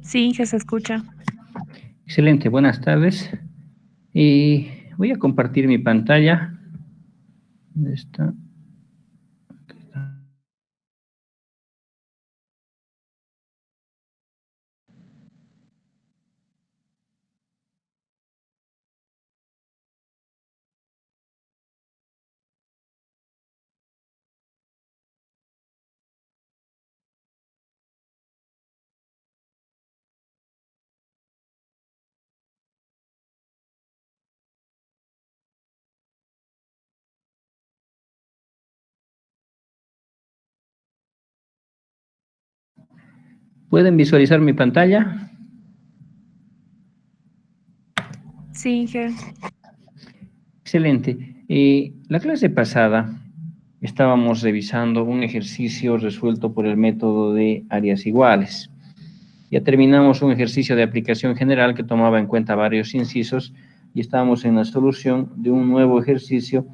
Sí, que se escucha. Excelente, buenas tardes. Voy a compartir mi pantalla. ¿Dónde está? ¿Pueden visualizar mi pantalla? Sí, que Excelente. La clase pasada estábamos revisando un ejercicio resuelto por el método de áreas iguales. Ya terminamos un ejercicio de aplicación general que tomaba en cuenta varios incisos y estábamos en la solución de un nuevo ejercicio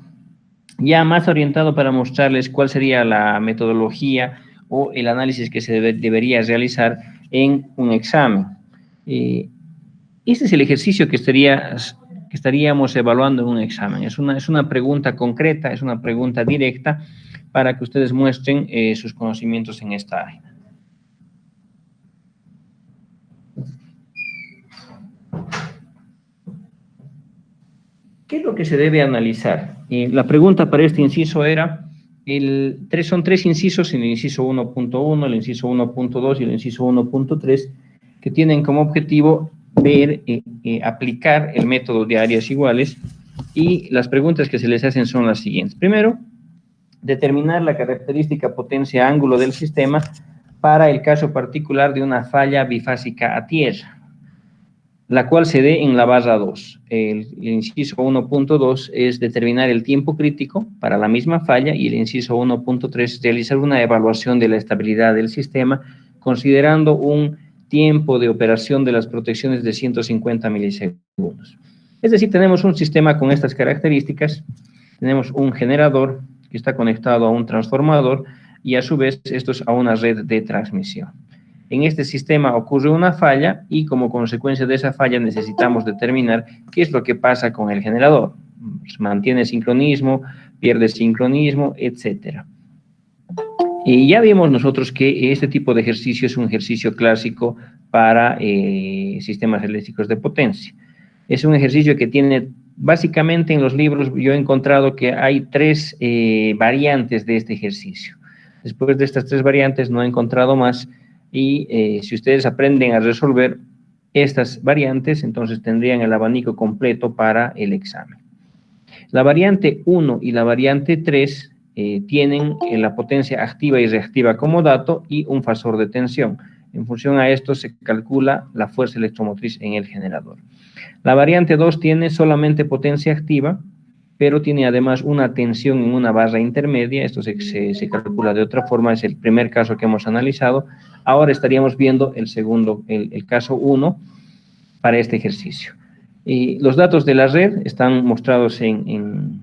ya más orientado para mostrarles cuál sería la metodología o el análisis que se debería realizar en un examen. Este es el ejercicio que estaríamos evaluando en un examen. Es una pregunta concreta, es una pregunta directa para que ustedes muestren sus conocimientos en esta área. ¿Qué es lo que se debe analizar? La pregunta para este inciso era, son tres incisos, el inciso 1.1, el inciso 1.2 y el inciso 1.3, que tienen como objetivo ver, aplicar el método de áreas iguales, y las preguntas que se les hacen son las siguientes. Primero, determinar la característica potencia-ángulo del sistema para el caso particular de una falla bifásica a tierra, la cual se dé en la barra 2. El inciso 1.2 es determinar el tiempo crítico para la misma falla, y el inciso 1.3 realizar una evaluación de la estabilidad del sistema considerando un tiempo de operación de las protecciones de 150 milisegundos. Es decir, tenemos un sistema con estas características, tenemos un generador que está conectado a un transformador y a su vez esto es a una red de transmisión. En este sistema ocurre una falla y como consecuencia de esa falla necesitamos determinar qué es lo que pasa con el generador. Mantiene sincronismo, pierde sincronismo, etc. Y ya vimos nosotros que este tipo de ejercicio es un ejercicio clásico para sistemas eléctricos de potencia. Es un ejercicio que tiene, básicamente en los libros yo he encontrado que hay tres variantes de este ejercicio. Después de estas tres variantes no he encontrado más. Y si ustedes aprenden a resolver estas variantes, entonces tendrían el abanico completo para el examen. La variante 1 y la variante 3 tienen la potencia activa y reactiva como dato y un fasor de tensión. En función a esto se calcula la fuerza electromotriz en el generador. La variante 2 tiene solamente potencia activa, pero tiene además una tensión en una barra intermedia. Esto se calcula de otra forma, es el primer caso que hemos analizado. Ahora estaríamos viendo el caso 1 para este ejercicio. Los datos de la red están mostrados en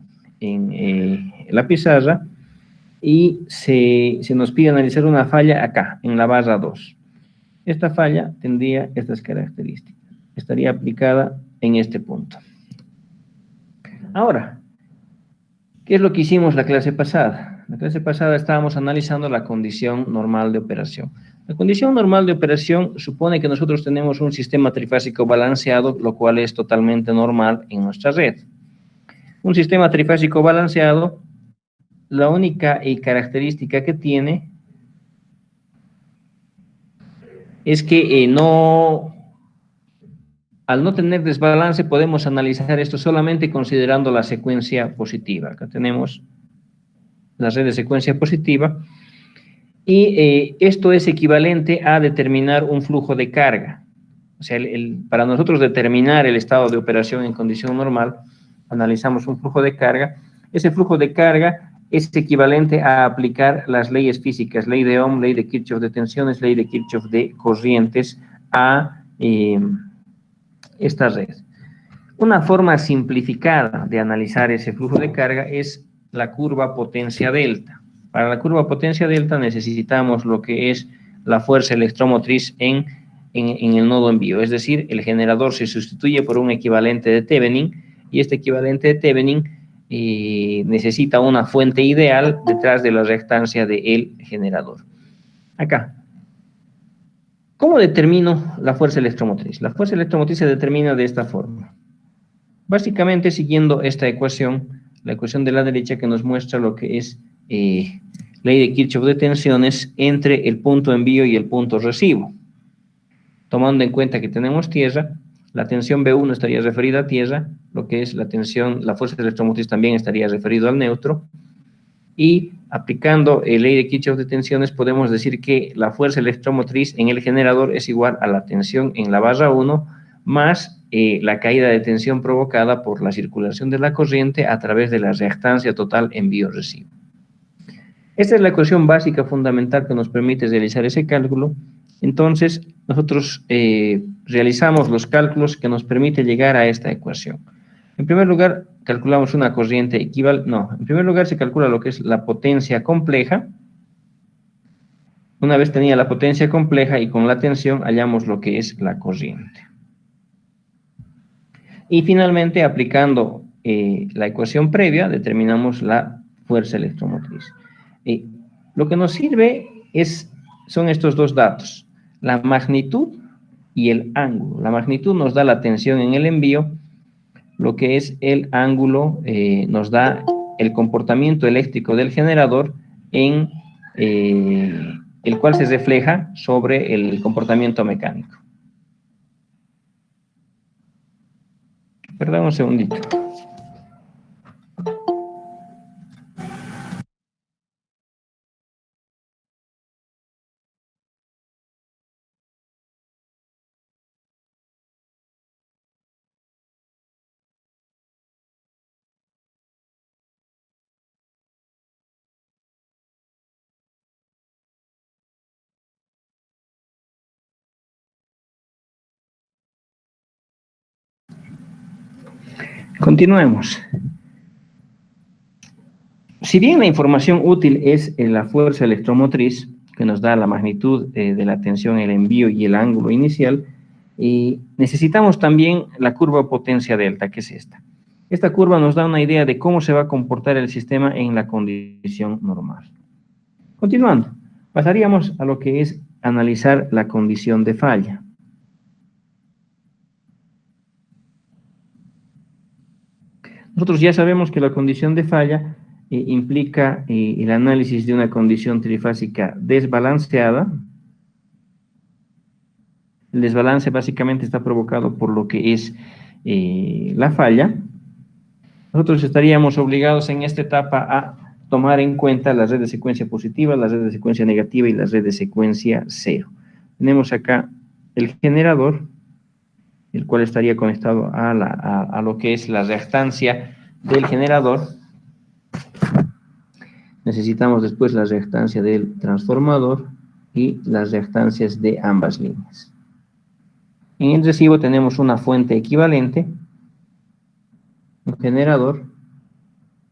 la pizarra y se nos pide analizar una falla acá, en la barra 2. Esta falla tendría estas características. Estaría aplicada en este punto. Ahora, ¿qué es lo que hicimos la clase pasada? La clase pasada estábamos analizando la condición normal de operación. La condición normal de operación supone que nosotros tenemos un sistema trifásico balanceado, lo cual es totalmente normal en nuestra red. Un sistema trifásico balanceado, la única característica que tiene es que al no tener desbalance podemos analizar esto solamente considerando la secuencia positiva. Acá tenemos la red de secuencia positiva y esto es equivalente a determinar un flujo de carga. O sea, para nosotros determinar el estado de operación en condición normal, analizamos un flujo de carga. Ese flujo de carga es equivalente a aplicar las leyes físicas, ley de Ohm, ley de Kirchhoff de tensiones, ley de Kirchhoff de corrientes a esta red. Una forma simplificada de analizar ese flujo de carga es la curva potencia delta. Para la curva potencia delta necesitamos lo que es la fuerza electromotriz en en el nodo envío. Es decir, el generador se sustituye por un equivalente de Thevenin, y este equivalente de Thevenin necesita una fuente ideal detrás de la reactancia del generador. Acá. ¿Cómo determino la fuerza electromotriz? La fuerza electromotriz se determina de esta forma. Básicamente siguiendo esta ecuación, la ecuación de la derecha que nos muestra lo que es ley de Kirchhoff de tensiones entre el punto envío y el punto recibo. Tomando en cuenta que tenemos tierra, la tensión B1 estaría referida a tierra, lo que es la tensión, la fuerza electromotriz también estaría referido al neutro, y aplicando la ley de Kirchhoff de tensiones podemos decir que la fuerza electromotriz en el generador es igual a la tensión en la barra 1 más la caída de tensión provocada por la circulación de la corriente a través de la reactancia total envío-recibo. Esta es la ecuación básica fundamental que nos permite realizar ese cálculo. Entonces, nosotros realizamos los cálculos que nos permite llegar a esta ecuación. En primer lugar, calculamos una corriente equivalente. No, en primer lugar se calcula lo que es la potencia compleja. Una vez tenida la potencia compleja y con la tensión, hallamos lo que es la corriente. Y finalmente, aplicando la ecuación previa, determinamos la fuerza electromotriz. Lo que nos sirve son estos dos datos, la magnitud y el ángulo. La magnitud nos da la tensión en el envío, lo que es el ángulo nos da el comportamiento eléctrico del generador en el cual se refleja sobre el comportamiento mecánico. Perdón un segundito. Continuemos. Si bien la información útil es la fuerza electromotriz, que nos da la magnitud de la tensión, el envío y el ángulo inicial, necesitamos también la curva potencia delta, que es esta. Esta curva nos da una idea de cómo se va a comportar el sistema en la condición normal. Continuando, pasaríamos a lo que es analizar la condición de falla. Nosotros ya sabemos que la condición de falla implica el análisis de una condición trifásica desbalanceada. El desbalance básicamente está provocado por lo que es la falla. Nosotros estaríamos obligados en esta etapa a tomar en cuenta la red de secuencia positiva, la red de secuencia negativa y la red de secuencia cero. Tenemos acá el generador, el cual estaría conectado a lo que es la reactancia del generador. Necesitamos después la reactancia del transformador y las reactancias de ambas líneas. En el recibo tenemos una fuente equivalente, un generador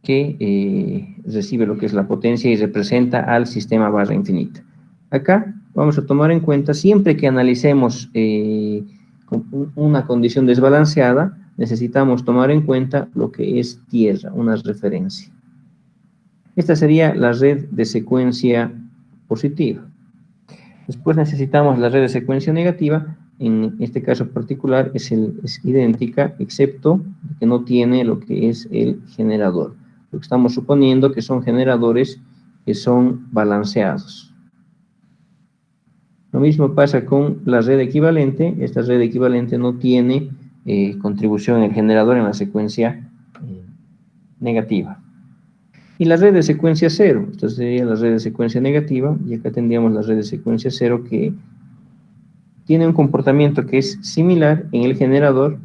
que recibe lo que es la potencia y representa al sistema barra infinita. Acá vamos a tomar en cuenta, siempre que analicemos una condición desbalanceada, necesitamos tomar en cuenta lo que es tierra, una referencia. Esta sería la red de secuencia positiva. Después necesitamos la red de secuencia negativa. En este caso particular es idéntica, excepto que no tiene lo que es el generador. Lo que estamos suponiendo que son generadores que son balanceados. Lo mismo pasa con la red equivalente. Esta red equivalente no tiene contribución en el generador en la secuencia negativa. Y la red de secuencia cero, esta sería la red de secuencia negativa, y acá tendríamos la red de secuencia cero que tiene un comportamiento que es similar en el generador,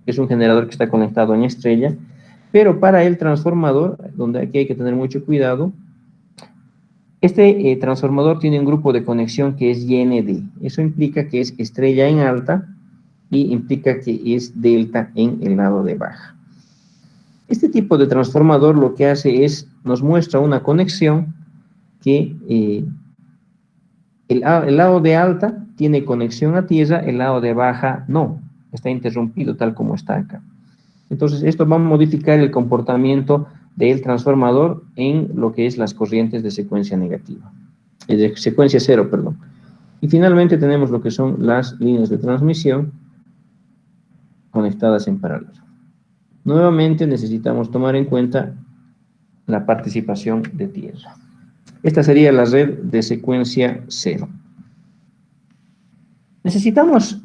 que es un generador que está conectado en estrella, pero para el transformador, donde aquí hay que tener mucho cuidado, este transformador tiene un grupo de conexión que es YND. Eso implica que es estrella en alta y implica que es delta en el lado de baja. Este tipo de transformador lo que hace es, nos muestra una conexión que el lado de alta tiene conexión a tierra, el lado de baja no, está interrumpido tal como está acá. Entonces, esto va a modificar el comportamiento del transformador en lo que es las corrientes de secuencia negativa, de secuencia cero, perdón. Y finalmente tenemos lo que son las líneas de transmisión conectadas en paralelo. Nuevamente necesitamos tomar en cuenta la participación de tierra. Esta sería la red de secuencia cero. Necesitamos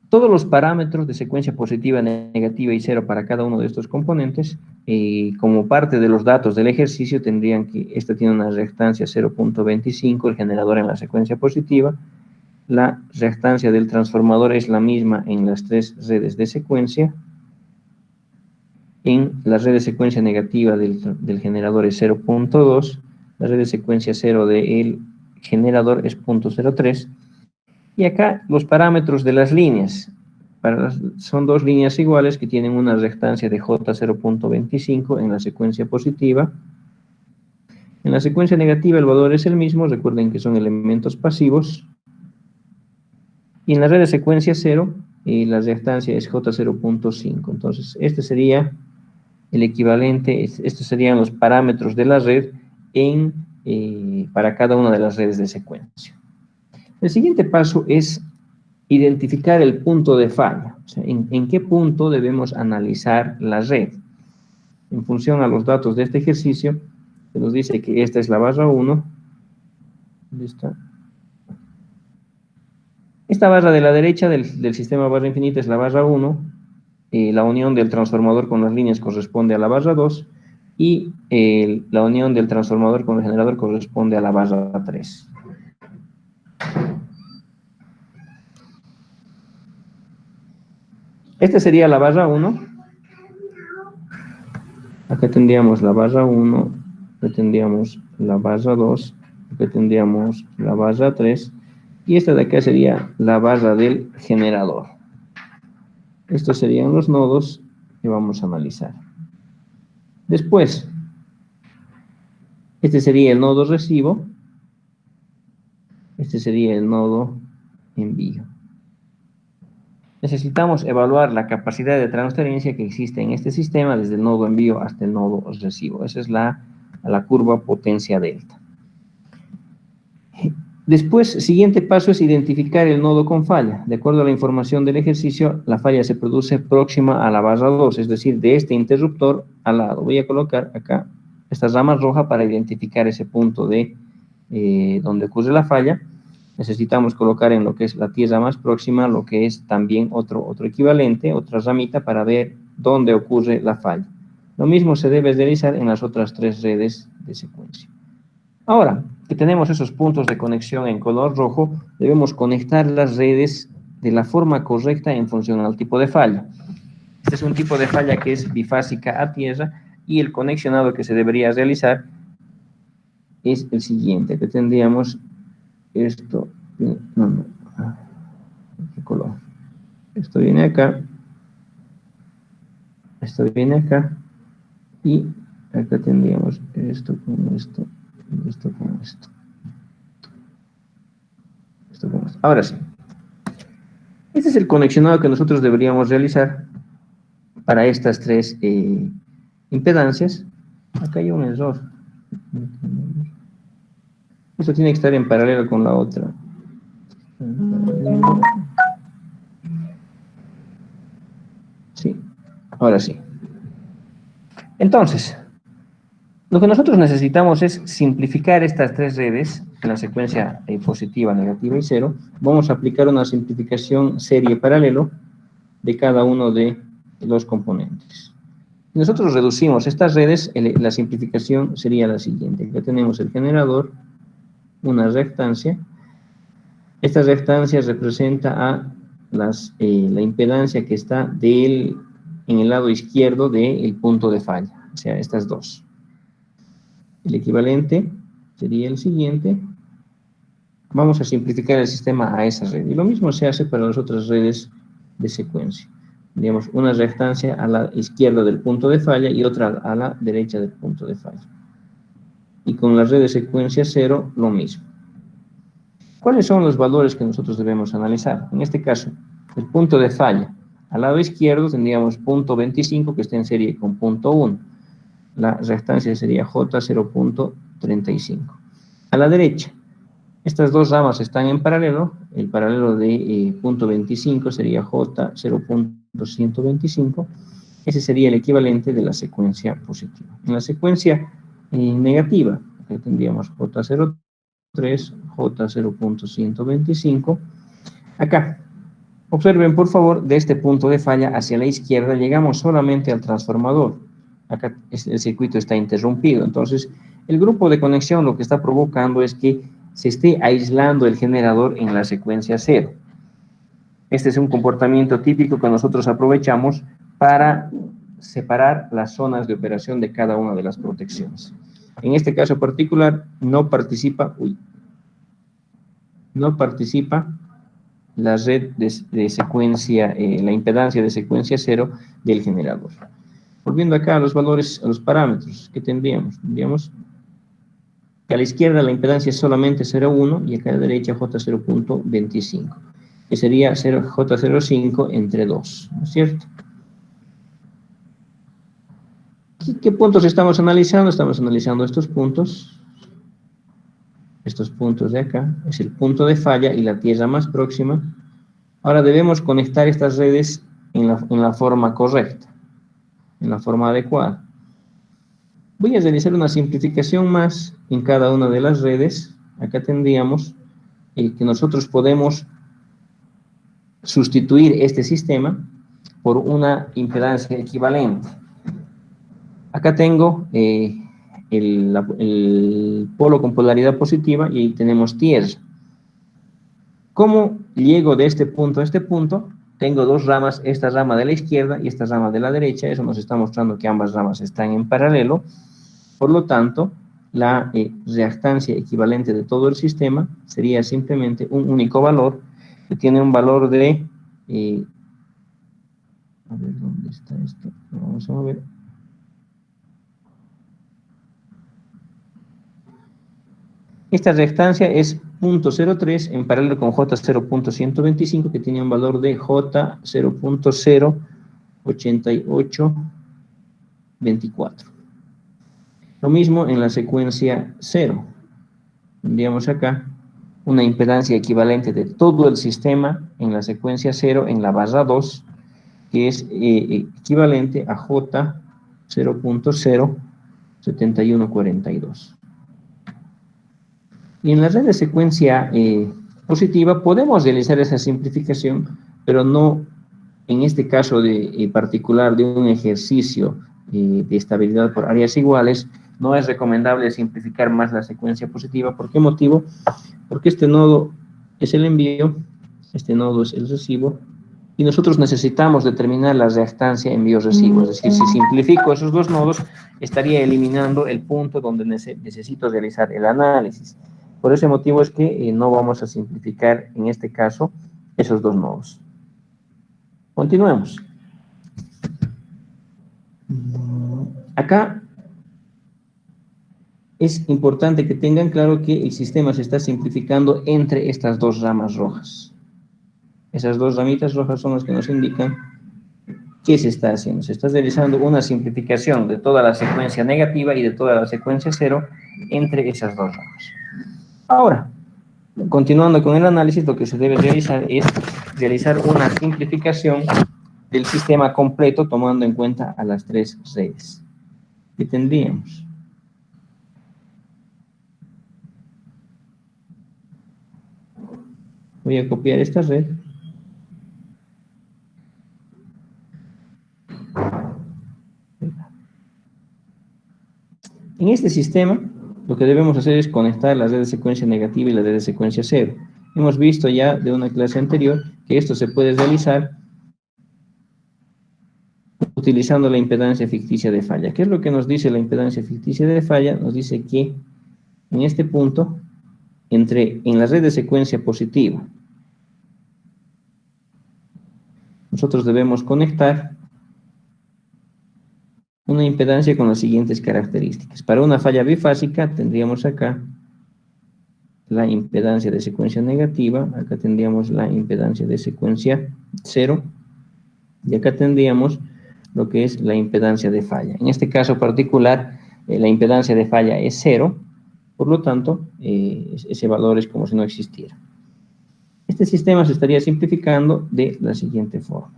todos los parámetros de secuencia positiva, negativa y cero para cada uno de estos componentes. Como parte de los datos del ejercicio tendrían que, esta tiene una reactancia 0.25, el generador en la secuencia positiva. La reactancia del transformador es la misma en las tres redes de secuencia. En la red de secuencia negativa del generador es 0.2, la red de secuencia 0 del generador es 0.03, y acá los parámetros de las líneas, son dos líneas iguales que tienen una reactancia de J0.25 en la secuencia positiva. En la secuencia negativa el valor es el mismo, recuerden que son elementos pasivos, y en la red de secuencia 0 la reactancia es J0.5, entonces este sería el equivalente, estos serían los parámetros de la red para cada una de las redes de secuencia. El siguiente paso es identificar el punto de falla, o sea, en qué punto debemos analizar la red. En función a los datos de este ejercicio, se nos dice que esta es la barra 1, ¿dónde está? Esta barra de la derecha del sistema barra infinita es la barra 1, la unión del transformador con las líneas corresponde a la barra 2 y la unión del transformador con el generador corresponde a la barra 3. Esta sería la barra 1. Acá tendríamos la barra 1, acá tendríamos la barra 2, acá tendríamos la barra 3 y esta de acá sería la barra del generador. Estos serían los nodos que vamos a analizar. Después, este sería el nodo recibo, este sería el nodo envío. Necesitamos evaluar la capacidad de transferencia que existe en este sistema desde el nodo envío hasta el nodo recibo. Esa es la curva potencia delta. Después, siguiente paso es identificar el nodo con falla. De acuerdo a la información del ejercicio, la falla se produce próxima a la barra 2, es decir, de este interruptor al lado. Voy a colocar acá esta rama roja para identificar ese punto de donde ocurre la falla. Necesitamos colocar en lo que es la tierra más próxima, lo que es también otro equivalente, otra ramita para ver dónde ocurre la falla. Lo mismo se debe realizar en las otras tres redes de secuencia. Ahora que tenemos esos puntos de conexión en color rojo, debemos conectar las redes de la forma correcta en función al tipo de falla. Este es un tipo de falla que es bifásica a tierra y el conexionado que se debería realizar es el siguiente, que tendríamos esto, ¿qué color? Esto viene acá, esto viene acá y acá tendríamos esto con esto. Esto con esto. Esto con esto. Ahora sí. Este es el conexionado que nosotros deberíamos realizar para estas tres impedancias. Acá hay un error. Esto tiene que estar en paralelo con la otra. Sí. Ahora sí. Entonces, lo que nosotros necesitamos es simplificar estas tres redes en la secuencia positiva, negativa y cero. Vamos a aplicar una simplificación serie paralelo de cada uno de los componentes. Si nosotros reducimos estas redes, la simplificación sería la siguiente. Acá tenemos el generador, una reactancia. Esta reactancia representa a la impedancia que está en el lado izquierdo del punto de falla, o sea, estas dos. El equivalente sería el siguiente. Vamos a simplificar el sistema a esa red. Y lo mismo se hace para las otras redes de secuencia. Digamos, una reactancia a la izquierda del punto de falla y otra a la derecha del punto de falla. Y con la red de secuencia 0, lo mismo. ¿Cuáles son los valores que nosotros debemos analizar? En este caso, el punto de falla. Al lado izquierdo tendríamos punto 25 que está en serie con punto 1. La reactancia sería J 0.35. A la derecha, estas dos ramas están en paralelo. El paralelo de punto 25 sería J 0.125. Ese sería el equivalente de la secuencia positiva. En la secuencia negativa, aquí tendríamos J03, J 0.125. Acá, observen por favor, de este punto de falla hacia la izquierda llegamos solamente al transformador. Acá el circuito está interrumpido. Entonces, el grupo de conexión lo que está provocando es que se esté aislando el generador en la secuencia 0. Este es un comportamiento típico que nosotros aprovechamos para separar las zonas de operación de cada una de las protecciones. En este caso particular, no participa la red de secuencia, la impedancia de secuencia 0 del generador. Volviendo acá a los valores, a los parámetros que tendríamos. Tendríamos que a la izquierda la impedancia es solamente 0,1 y acá a la derecha J 0.25, que sería J05 entre 2, ¿no es cierto? ¿Qué puntos estamos analizando? Estamos analizando estos puntos de acá, es el punto de falla y la tierra más próxima. Ahora debemos conectar estas redes en la forma correcta, en la forma adecuada. Voy a realizar una simplificación más en cada una de las redes. Acá tendríamos que nosotros podemos sustituir este sistema por una impedancia equivalente. Acá tengo el polo con polaridad positiva y ahí tenemos tierra. ¿Cómo llego de este punto a este punto? Tengo dos ramas, esta rama de la izquierda y esta rama de la derecha. Eso nos está mostrando que ambas ramas están en paralelo. Por lo tanto, la reactancia equivalente de todo el sistema sería simplemente un único valor que tiene un valor de... a ver, ¿dónde está esto? Vamos a ver. Esta reactancia es 0.03 en paralelo con J 0.125 que tiene un valor de J 0.08824. Lo mismo en la secuencia 0. Tendríamos acá una impedancia equivalente de todo el sistema en la secuencia 0 en la barra 2, que es equivalente a J 0.07142. Y en la red de secuencia positiva podemos realizar esa simplificación, pero no en este caso particular de un ejercicio de estabilidad por áreas iguales. No es recomendable simplificar más la secuencia positiva. ¿Por qué motivo? Porque este nodo es el envío, este nodo es el recibo, y nosotros necesitamos determinar la reactancia envío-recibo. Es decir, si simplifico esos dos nodos, estaría eliminando el punto donde necesito realizar el análisis. Por ese motivo es que no vamos a simplificar en este caso esos dos nodos. Continuemos. Acá es importante que tengan claro que el sistema se está simplificando entre estas dos ramas rojas. Esas dos ramitas rojas son las que nos indican qué se está haciendo. Se está realizando una simplificación de toda la secuencia negativa y de toda la secuencia 0 entre esas dos ramas. Ahora, continuando con el análisis, lo que se debe realizar es realizar una simplificación del sistema completo tomando en cuenta a las tres redes. ¿Qué tendríamos? Voy a copiar esta red. En este sistema, lo que debemos hacer es conectar la red de secuencia negativa y la red de secuencia 0. Hemos visto ya de una clase anterior que esto se puede realizar utilizando la impedancia ficticia de falla. ¿Qué es lo que nos dice la impedancia ficticia de falla? Nos dice que en este punto, en la red de secuencia positiva, nosotros debemos conectar una impedancia con las siguientes características. Para una falla bifásica tendríamos acá la impedancia de secuencia negativa, acá tendríamos la impedancia de secuencia 0, y acá tendríamos lo que es la impedancia de falla. En este caso particular, la impedancia de falla es 0, por lo tanto, ese valor es como si no existiera. Este sistema se estaría simplificando de la siguiente forma.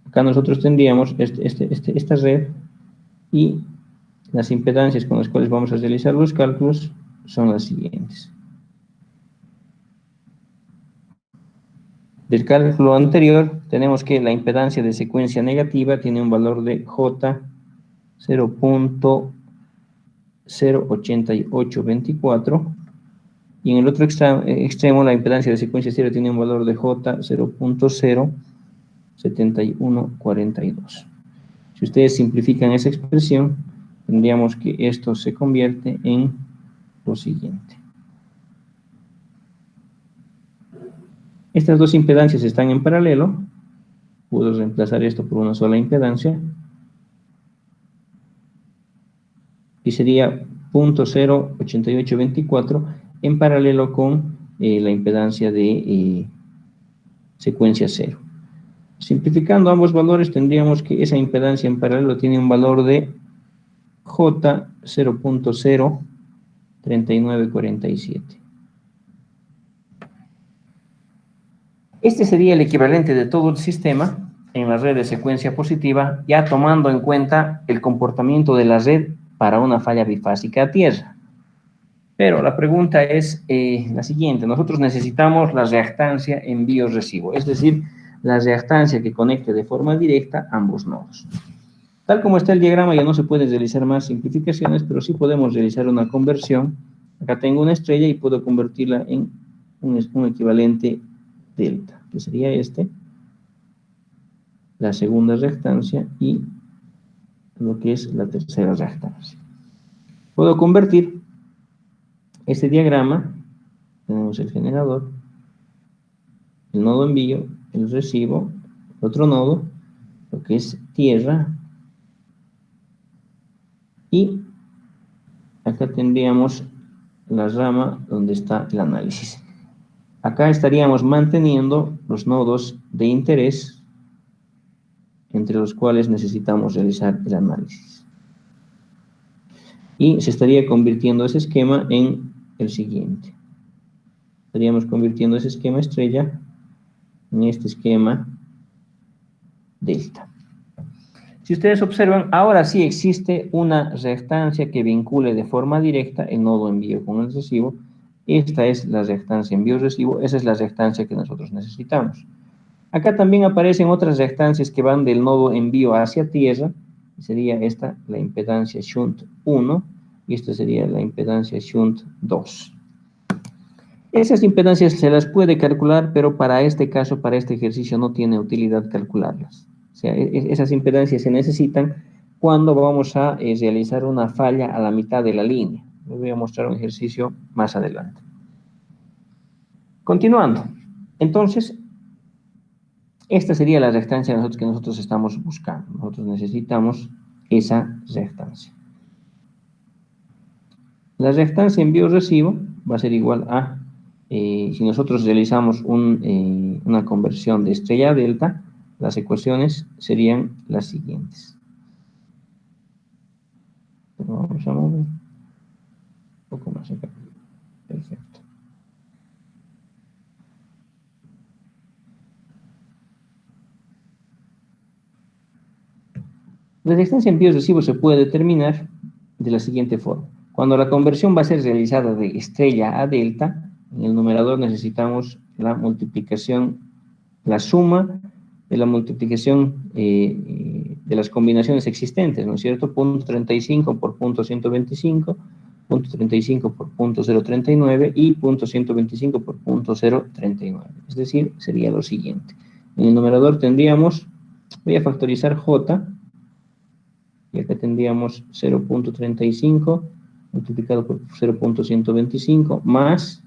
Acá nosotros tendríamos esta red, y las impedancias con las cuales vamos a realizar los cálculos son las siguientes. Del cálculo anterior tenemos que la impedancia de secuencia negativa tiene un valor de J 0.08824, y en el otro extremo la impedancia de secuencia 0 tiene un valor de J 0.07142. Si ustedes simplifican esa expresión, tendríamos que esto se convierte en lo siguiente. Estas dos impedancias están en paralelo. Puedo reemplazar esto por una sola impedancia. Y sería 0.08824 en paralelo con la impedancia de secuencia 0. Simplificando ambos valores, tendríamos que esa impedancia en paralelo tiene un valor de J 0.03947. Este sería el equivalente de todo el sistema en la red de secuencia positiva, ya tomando en cuenta el comportamiento de la red para una falla bifásica a tierra. Pero la pregunta es la siguiente. Nosotros necesitamos la reactancia envío-recibo, es decir, la reactancia que conecte de forma directa ambos nodos. Tal como está el diagrama, ya no se pueden realizar más simplificaciones, pero sí podemos realizar una conversión. Acá tengo una estrella y puedo convertirla en un equivalente delta, que sería la segunda reactancia, y lo que es la tercera reactancia. Puedo convertir este diagrama. Tenemos el generador, el nodo envío, el recibo, otro nodo, lo que es tierra, y acá tendríamos la rama donde está el análisis. Acá estaríamos manteniendo los nodos de interés entre los cuales necesitamos realizar el análisis. Y se estaría convirtiendo ese esquema en el siguiente. Estaríamos convirtiendo ese esquema estrella en este esquema delta. Si ustedes observan, ahora sí existe una reactancia que vincule de forma directa el nodo envío con el recibo. Esta es la reactancia envío-recibo, esa es la reactancia que nosotros necesitamos. Acá también aparecen otras reactancias que van del nodo envío hacia tierra. Sería esta la impedancia shunt 1 y esta sería la impedancia shunt 2. Esas impedancias se las puede calcular, pero para este caso, para este ejercicio, no tiene utilidad calcularlas. O sea, esas impedancias se necesitan cuando vamos a realizar una falla a la mitad de la línea. Les voy a mostrar un ejercicio más adelante. Continuando. Entonces, esta sería la reactancia que nosotros estamos buscando. Nosotros necesitamos esa reactancia. La reactancia envío-recibo va a ser igual a, si nosotros realizamos una conversión de estrella a delta, las ecuaciones serían las siguientes. Pero vamos a mover un poco más acá. Perfecto. La reactancia envío-recibo se puede determinar de la siguiente forma. Cuando la conversión va a ser realizada de estrella a delta, en el numerador necesitamos la multiplicación, la suma de la multiplicación de las combinaciones existentes, ¿no es cierto? Punto 35 por punto 125, punto 35 por punto 039 y punto 125 por punto 039. Es decir, sería lo siguiente. En el numerador tendríamos, voy a factorizar J, y acá tendríamos 0.35 multiplicado por 0.125 más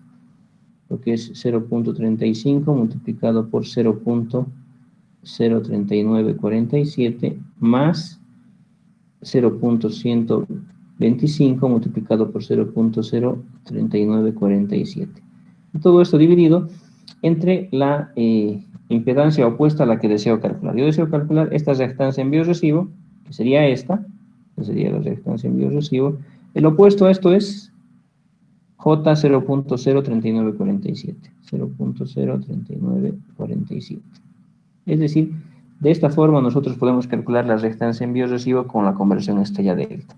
lo que es 0.35 multiplicado por 0.03947 más 0.125 25 multiplicado por 0.03947. Y todo esto dividido entre la impedancia opuesta a la que deseo calcular. Yo deseo calcular esta reactancia envío-recibo, que sería esta, que sería la reactancia envío-recibo. El opuesto a esto es J 0.03947. 0.03947. Es decir, de esta forma nosotros podemos calcular la reactancia envío-recibo con la conversión estrella delta.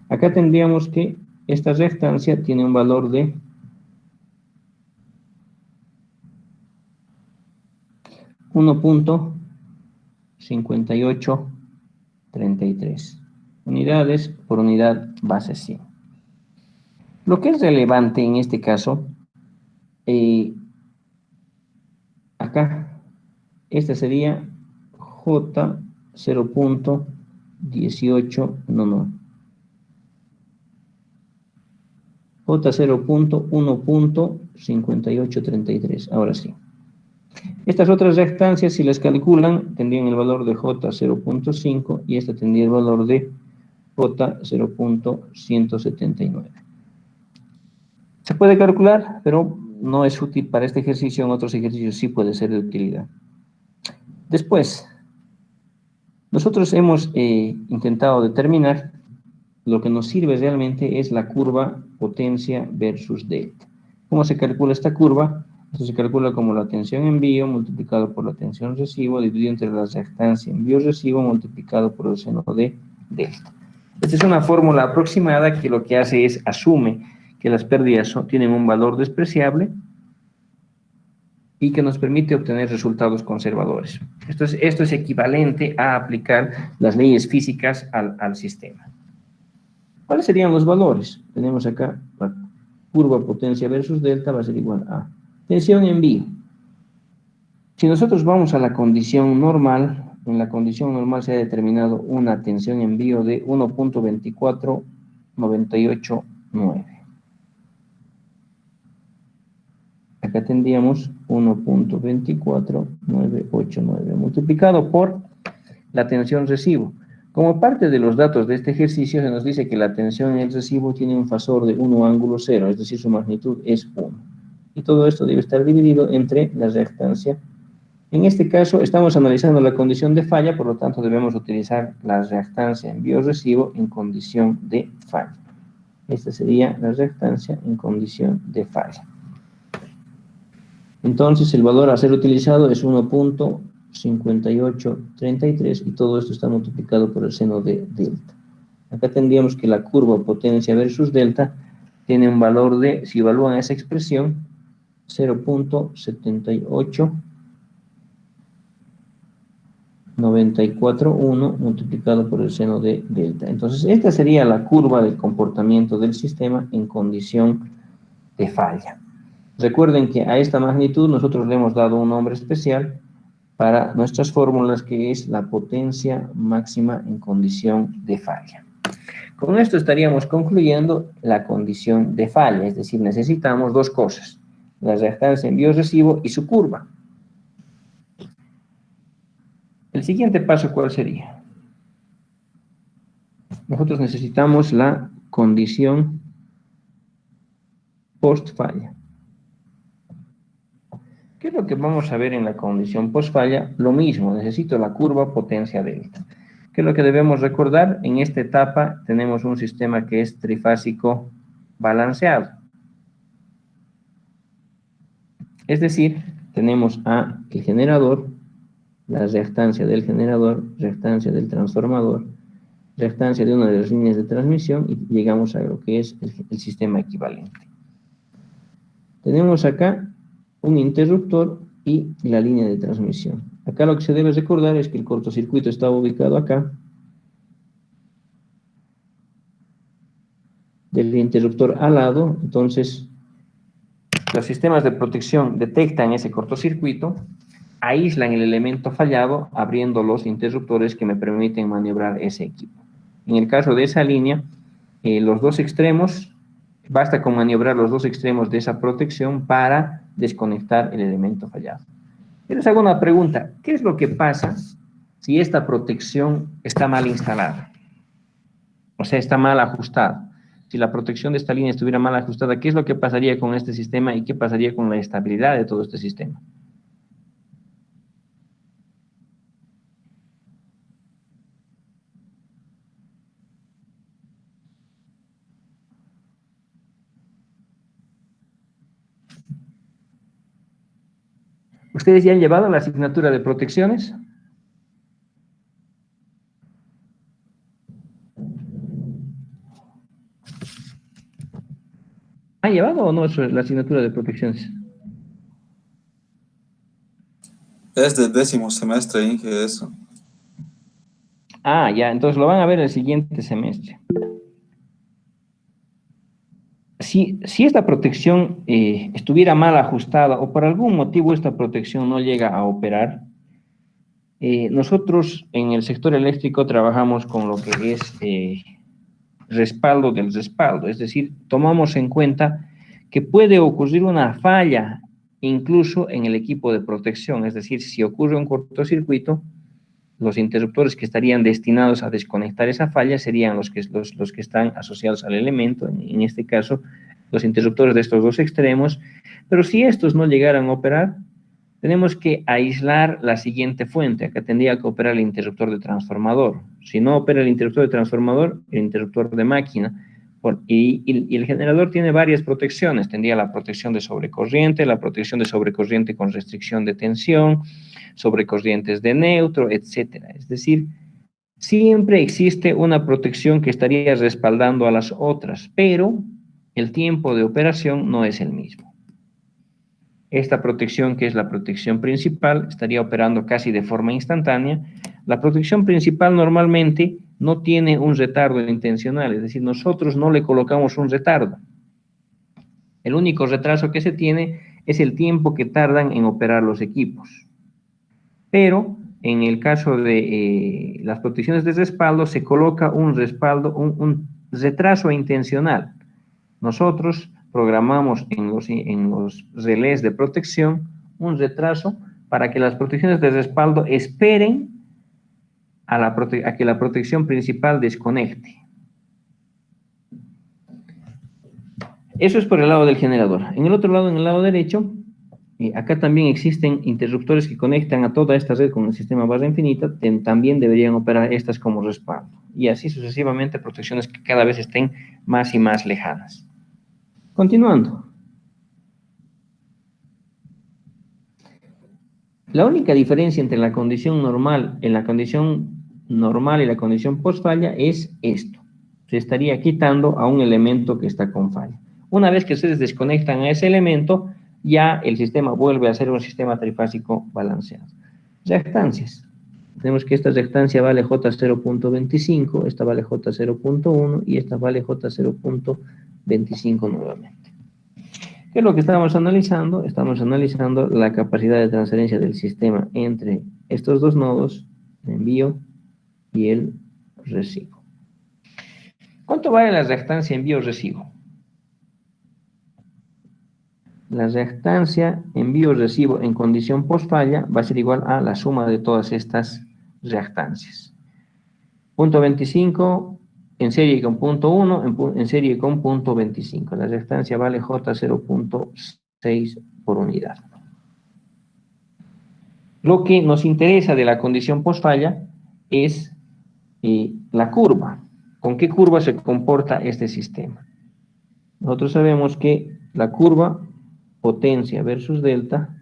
Acá tendríamos que esta reactancia tiene un valor de 1.5833 unidades por unidad base 100. Lo que es relevante en este caso, acá, esta sería J 0.18, J 0.1.5833, ahora sí. Estas otras reactancias, si las calculan, tendrían el valor de J 0.5 y esta tendría el valor de J 0.179. Se puede calcular, pero no es útil para este ejercicio. En otros ejercicios sí puede ser de utilidad. Después, nosotros hemos intentado determinar lo que nos sirve realmente es la curva potencia versus delta. ¿Cómo se calcula esta curva? Esto se calcula como la tensión envío multiplicado por la tensión recibo dividido entre la reactancia envío-recibo multiplicado por el seno de delta. Esta es una fórmula aproximada que lo que hace es asume que las pérdidas tienen un valor despreciable y que nos permite obtener resultados conservadores. Esto es equivalente a aplicar las leyes físicas al sistema. ¿Cuáles serían los valores? Tenemos acá la curva potencia versus delta va a ser igual a tensión envío. Si nosotros vamos a la condición normal, en la condición normal se ha determinado una tensión envío de 1.24989. Acá tendríamos 1.24989 multiplicado por la tensión recibo. Como parte de los datos de este ejercicio se nos dice que la tensión en el recibo tiene un fasor de 1 ángulo 0, es decir, su magnitud es 1. Y todo esto debe estar dividido entre la reactancia. En este caso estamos analizando la condición de falla, por lo tanto debemos utilizar la reactancia envío-recibo en condición de falla. Esta sería la reactancia en condición de falla. Entonces el valor a ser utilizado es 1.5833 y todo esto está multiplicado por el seno de delta. Acá tendríamos que la curva potencia versus delta tiene un valor de, si evalúan esa expresión, 0.78941 multiplicado por el seno de delta. Entonces esta sería la curva del comportamiento del sistema en condición de falla. Recuerden que a esta magnitud nosotros le hemos dado un nombre especial para nuestras fórmulas, que es la potencia máxima en condición de falla. Con esto estaríamos concluyendo la condición de falla, es decir, necesitamos dos cosas: la reactancia envío-recibo y su curva. El siguiente paso, ¿cuál sería? Nosotros necesitamos la condición post-falla. ¿Qué es lo que vamos a ver en la condición post-falla? Lo mismo, necesito la curva potencia delta. ¿Qué es lo que debemos recordar? En esta etapa tenemos un sistema que es trifásico balanceado. Es decir, tenemos a el generador, la reactancia del generador, reactancia del transformador, reactancia de una de las líneas de transmisión y llegamos a lo que es el sistema equivalente. Tenemos acá un interruptor y la línea de transmisión. Acá lo que se debe recordar es que el cortocircuito estaba ubicado acá. Del interruptor al lado, entonces los sistemas de protección detectan ese cortocircuito, aíslan el elemento fallado, abriendo los interruptores que me permiten maniobrar ese equipo. En el caso de esa línea, los dos extremos, basta con maniobrar los dos extremos de esa protección para desconectar el elemento fallado. Yo les hago una pregunta: ¿qué es lo que pasa si esta protección está mal instalada? O sea, está mal ajustado. Si la protección de esta línea estuviera mal ajustada, ¿qué es lo que pasaría con este sistema y qué pasaría con la estabilidad de todo este sistema? ¿Ustedes ya han llevado la asignatura de protecciones? ¿Han llevado o no la asignatura de protecciones? Es de 10º semestre, Inge, eso. Ah, ya, entonces lo van a ver el siguiente semestre. Si esta protección estuviera mal ajustada o por algún motivo esta protección no llega a operar, nosotros en el sector eléctrico trabajamos con lo que es respaldo del respaldo, es decir, tomamos en cuenta que puede ocurrir una falla incluso en el equipo de protección, es decir, si ocurre un cortocircuito, los interruptores que estarían destinados a desconectar esa falla serían los que están asociados al elemento, en este caso, los interruptores de estos dos extremos, pero si estos no llegaran a operar, tenemos que aislar la siguiente fuente. Acá tendría que operar el interruptor de transformador. Si no opera el interruptor de transformador, el interruptor de máquina. Y el generador tiene varias protecciones. Tendría la protección de sobrecorriente, la protección de sobrecorriente con restricción de tensión, sobrecorrientes de neutro, etcétera. Es decir, siempre existe una protección que estaría respaldando a las otras, pero el tiempo de operación no es el mismo. Esta protección, que es la protección principal, estaría operando casi de forma instantánea. La protección principal normalmente no tiene un retardo intencional, es decir, nosotros no le colocamos un retardo. El único retraso que se tiene es el tiempo que tardan en operar los equipos. Pero en el caso de las protecciones de respaldo se coloca un retraso intencional. Nosotros programamos en los relés de protección un retraso para que las protecciones de respaldo esperen a que la protección principal desconecte. Eso es por el lado del generador. En el otro lado, en el lado derecho, acá también existen interruptores que conectan a toda esta red con el sistema barra infinita, también deberían operar estas como respaldo. Y así sucesivamente, protecciones que cada vez estén más y más lejanas. Continuando. La única diferencia entre la condición normal y la condición post falla es esto. Se estaría quitando a un elemento que está con falla. Una vez que ustedes desconectan a ese elemento, ya el sistema vuelve a ser un sistema trifásico balanceado. Reactancias. Tenemos que esta reactancia vale J0.25, esta vale J0.1 y esta vale J0.25 nuevamente. ¿Qué es lo que estamos analizando? Estamos analizando la capacidad de transferencia del sistema entre estos dos nodos, el envío y el recibo. ¿Cuánto vale la reactancia envío-recibo? La reactancia envío-recibo en condición post-falla va a ser igual a la suma de todas estas reactancias. Punto 25 en serie con punto 1, en serie con punto 25. La reactancia vale J0.6 por unidad. Lo que nos interesa de la condición post-falla es la curva. ¿Con qué curva se comporta este sistema? Nosotros sabemos que la curva potencia versus delta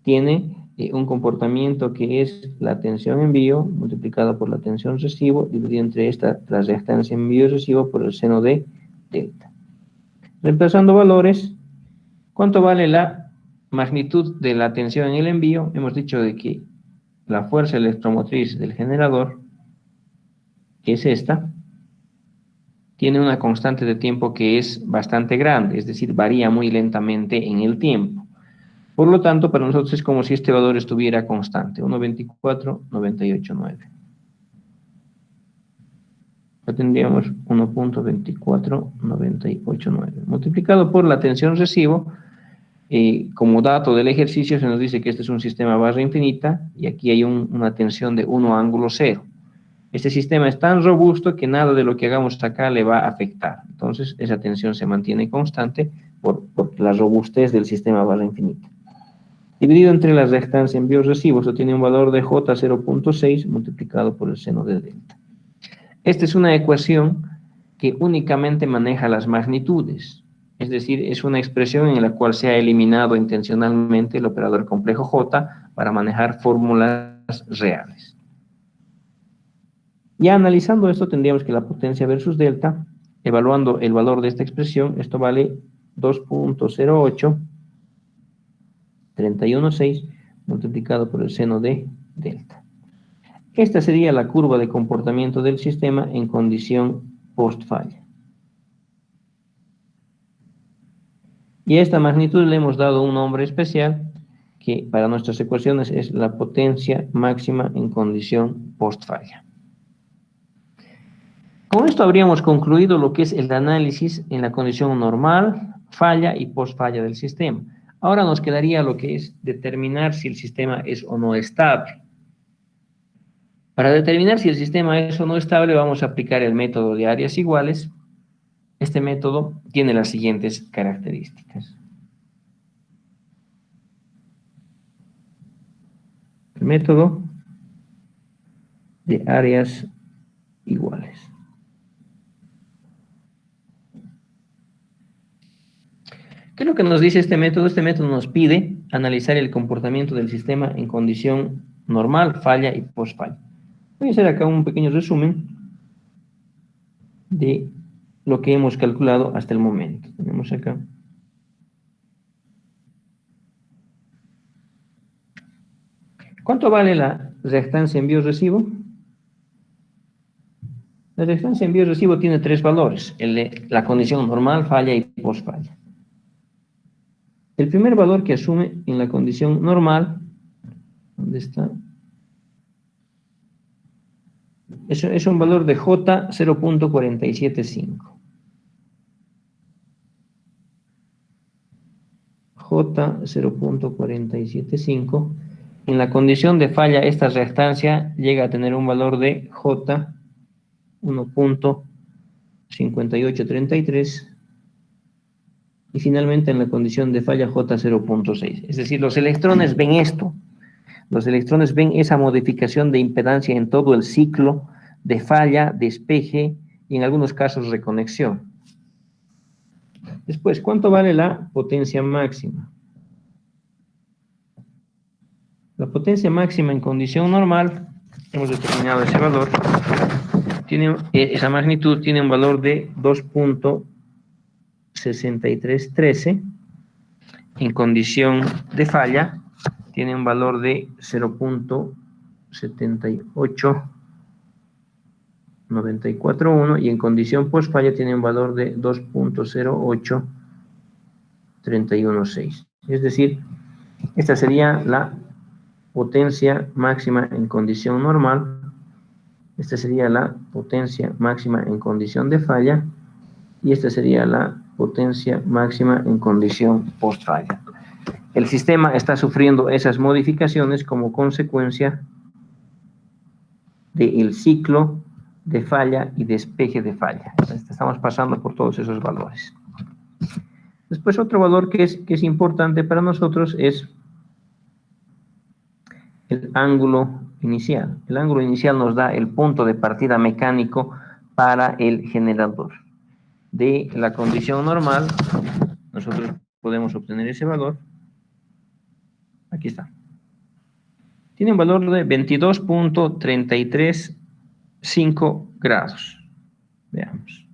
tiene un comportamiento que es la tensión envío multiplicada por la tensión recibo dividida entre la reactancia envío y recibo por el seno de delta. Reemplazando valores, ¿cuánto vale la magnitud de la tensión en el envío? Hemos dicho de que la fuerza electromotriz del generador, que es esta, tiene una constante de tiempo que es bastante grande, es decir, varía muy lentamente en el tiempo. Por lo tanto, para nosotros es como si este valor estuviera constante, 1.2498.9. Ya tendríamos 1.2498.9. Multiplicado por la tensión recibo, como dato del ejercicio se nos dice que este es un sistema barra infinita y aquí hay una tensión de 1 ángulo 0. Este sistema es tan robusto que nada de lo que hagamos acá le va a afectar. Entonces, esa tensión se mantiene constante por la robustez del sistema barra infinita. Dividido entre la reactancia en biorresivo, eso tiene un valor de J 0.6 multiplicado por el seno de delta. Esta es una ecuación que únicamente maneja las magnitudes. Es decir, es una expresión en la cual se ha eliminado intencionalmente el operador complejo J para manejar fórmulas reales. Ya analizando esto, tendríamos que la potencia versus delta, evaluando el valor de esta expresión, esto vale 2.08 31.6 multiplicado por el seno de delta. Esta sería la curva de comportamiento del sistema en condición post-falla. Y a esta magnitud le hemos dado un nombre especial que para nuestras ecuaciones es la potencia máxima en condición post-falla. Con esto habríamos concluido lo que es el análisis en la condición normal, falla y post-falla del sistema. Ahora nos quedaría lo que es determinar si el sistema es o no estable. Para determinar si el sistema es o no estable, vamos a aplicar el método de áreas iguales. Este método tiene las siguientes características. El método de áreas iguales. ¿Qué es lo que nos dice este método? Este método nos pide analizar el comportamiento del sistema en condición normal, falla y post-falla. Voy a hacer acá un pequeño resumen de lo que hemos calculado hasta el momento. Tenemos acá. ¿Cuánto vale la reactancia en biorresivo? La reactancia en biorresivo tiene tres valores: el de la condición normal, falla y post-falla. El primer valor que asume en la condición normal, ¿dónde está? Es un valor de J 0.475. J 0.475. En la condición de falla, esta reactancia llega a tener un valor de J 1.5833. Y finalmente en la condición de falla J 0.6. Es decir, los electrones ven esto. Los electrones ven esa modificación de impedancia en todo el ciclo de falla, despeje y en algunos casos reconexión. Después, ¿cuánto vale la potencia máxima? La potencia máxima en condición normal, hemos determinado ese valor, esa magnitud tiene un valor de 2.6313. En condición de falla tiene un valor de 0.78941 y en condición post falla tiene un valor de 2.08316. Es decir, esta sería la potencia máxima en condición normal, esta sería la potencia máxima en condición de falla y esta sería la potencia máxima en condición post falla. El sistema está sufriendo esas modificaciones como consecuencia del ciclo de falla y despeje de falla. Estamos pasando por todos esos valores. Después otro valor que es importante para nosotros es el ángulo inicial. El ángulo inicial nos da el punto de partida mecánico para el generador. De la condición normal, nosotros podemos obtener ese valor. Aquí está. Tiene un valor de 22.335 grados. Veamos.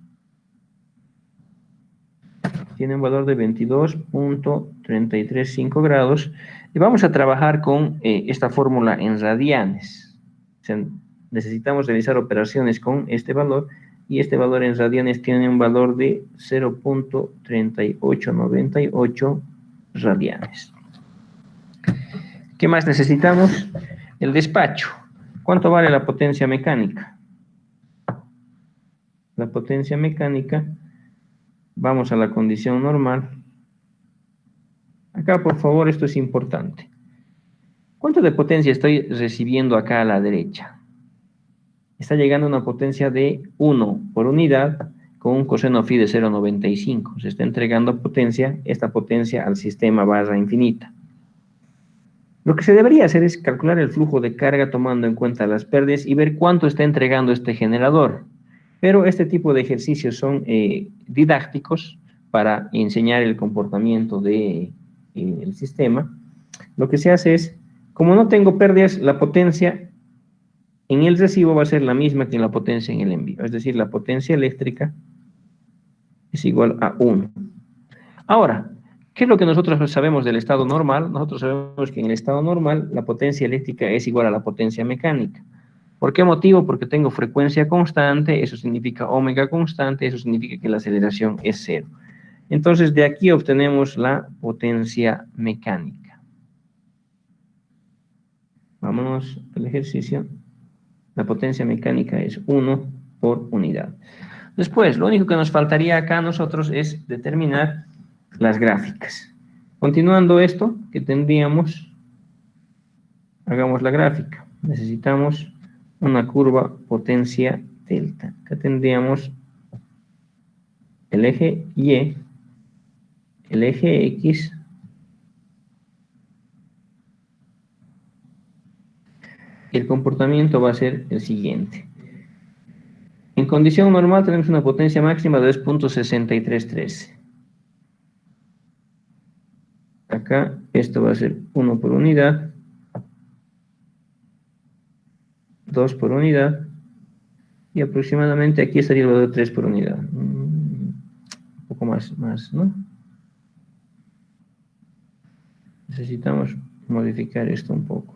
Tiene un valor de 22.335 grados. Y vamos a trabajar con esta fórmula en radianes. O sea, necesitamos realizar operaciones con este valor. Y este valor en radianes tiene un valor de 0.3898 radianes. ¿Qué más necesitamos? El despacho. ¿Cuánto vale la potencia mecánica? La potencia mecánica, vamos a la condición normal. Acá, por favor, esto es importante. ¿Cuánto de potencia estoy recibiendo acá a la derecha? está llegando a una potencia de 1 por unidad con un coseno phi de 0,95. Se está entregando potencia, esta potencia al sistema barra infinita. Lo que se debería hacer es calcular el flujo de carga tomando en cuenta las pérdidas y ver cuánto está entregando este generador. Pero este tipo de ejercicios son didácticos para enseñar el comportamiento del sistema. Lo que se hace es, como no tengo pérdidas, la potencia en el recibo va a ser la misma que en la potencia en el envío. Es decir, la potencia eléctrica es igual a 1. Ahora, ¿qué es lo que nosotros sabemos del estado normal? Nosotros sabemos que en el estado normal la potencia eléctrica es igual a la potencia mecánica. ¿Por qué motivo? Porque tengo frecuencia constante, eso significa omega constante, eso significa que la aceleración es 0. Entonces, de aquí obtenemos la potencia mecánica. Vámonos al ejercicio. La potencia mecánica es 1 por unidad. Después, lo único que nos faltaría acá a nosotros es determinar las gráficas. Continuando esto, que tendríamos, hagamos la gráfica. Necesitamos una curva potencia delta. Acá tendríamos el eje Y, el eje X, el comportamiento va a ser el siguiente. En condición normal tenemos una potencia máxima de 2.6313. Acá esto va a ser 1 por unidad, 2 por unidad, y aproximadamente aquí estaría el valor de 3 por unidad. Un poco más, ¿no? Necesitamos modificar esto un poco.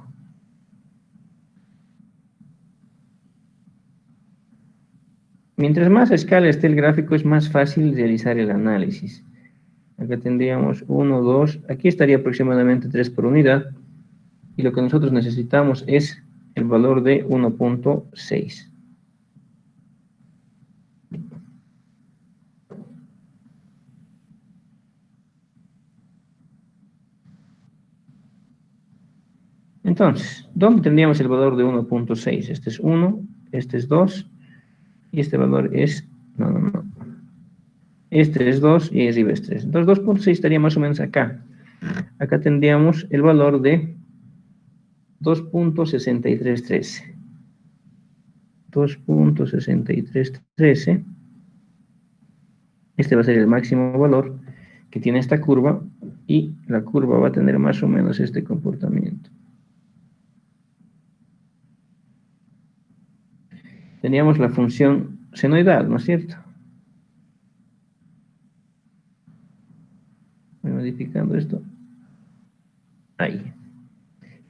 Mientras más a escala esté el gráfico, es más fácil realizar el análisis. Acá tendríamos 1, 2, aquí estaría aproximadamente 3 por unidad, y lo que nosotros necesitamos es el valor de 1.6. Entonces, ¿dónde tendríamos el valor de 1.6? Este es 1, este es 2, y este valor es, no. Este es 2 y arriba es 3. Entonces 2.6 estaría más o menos acá. Acá tendríamos el valor de 2.6313. 2.6313. Este va a ser el máximo valor que tiene esta curva, y la curva va a tener más o menos este comportamiento. Teníamos la función senoidal, ¿no es cierto? Voy modificando esto. Ahí.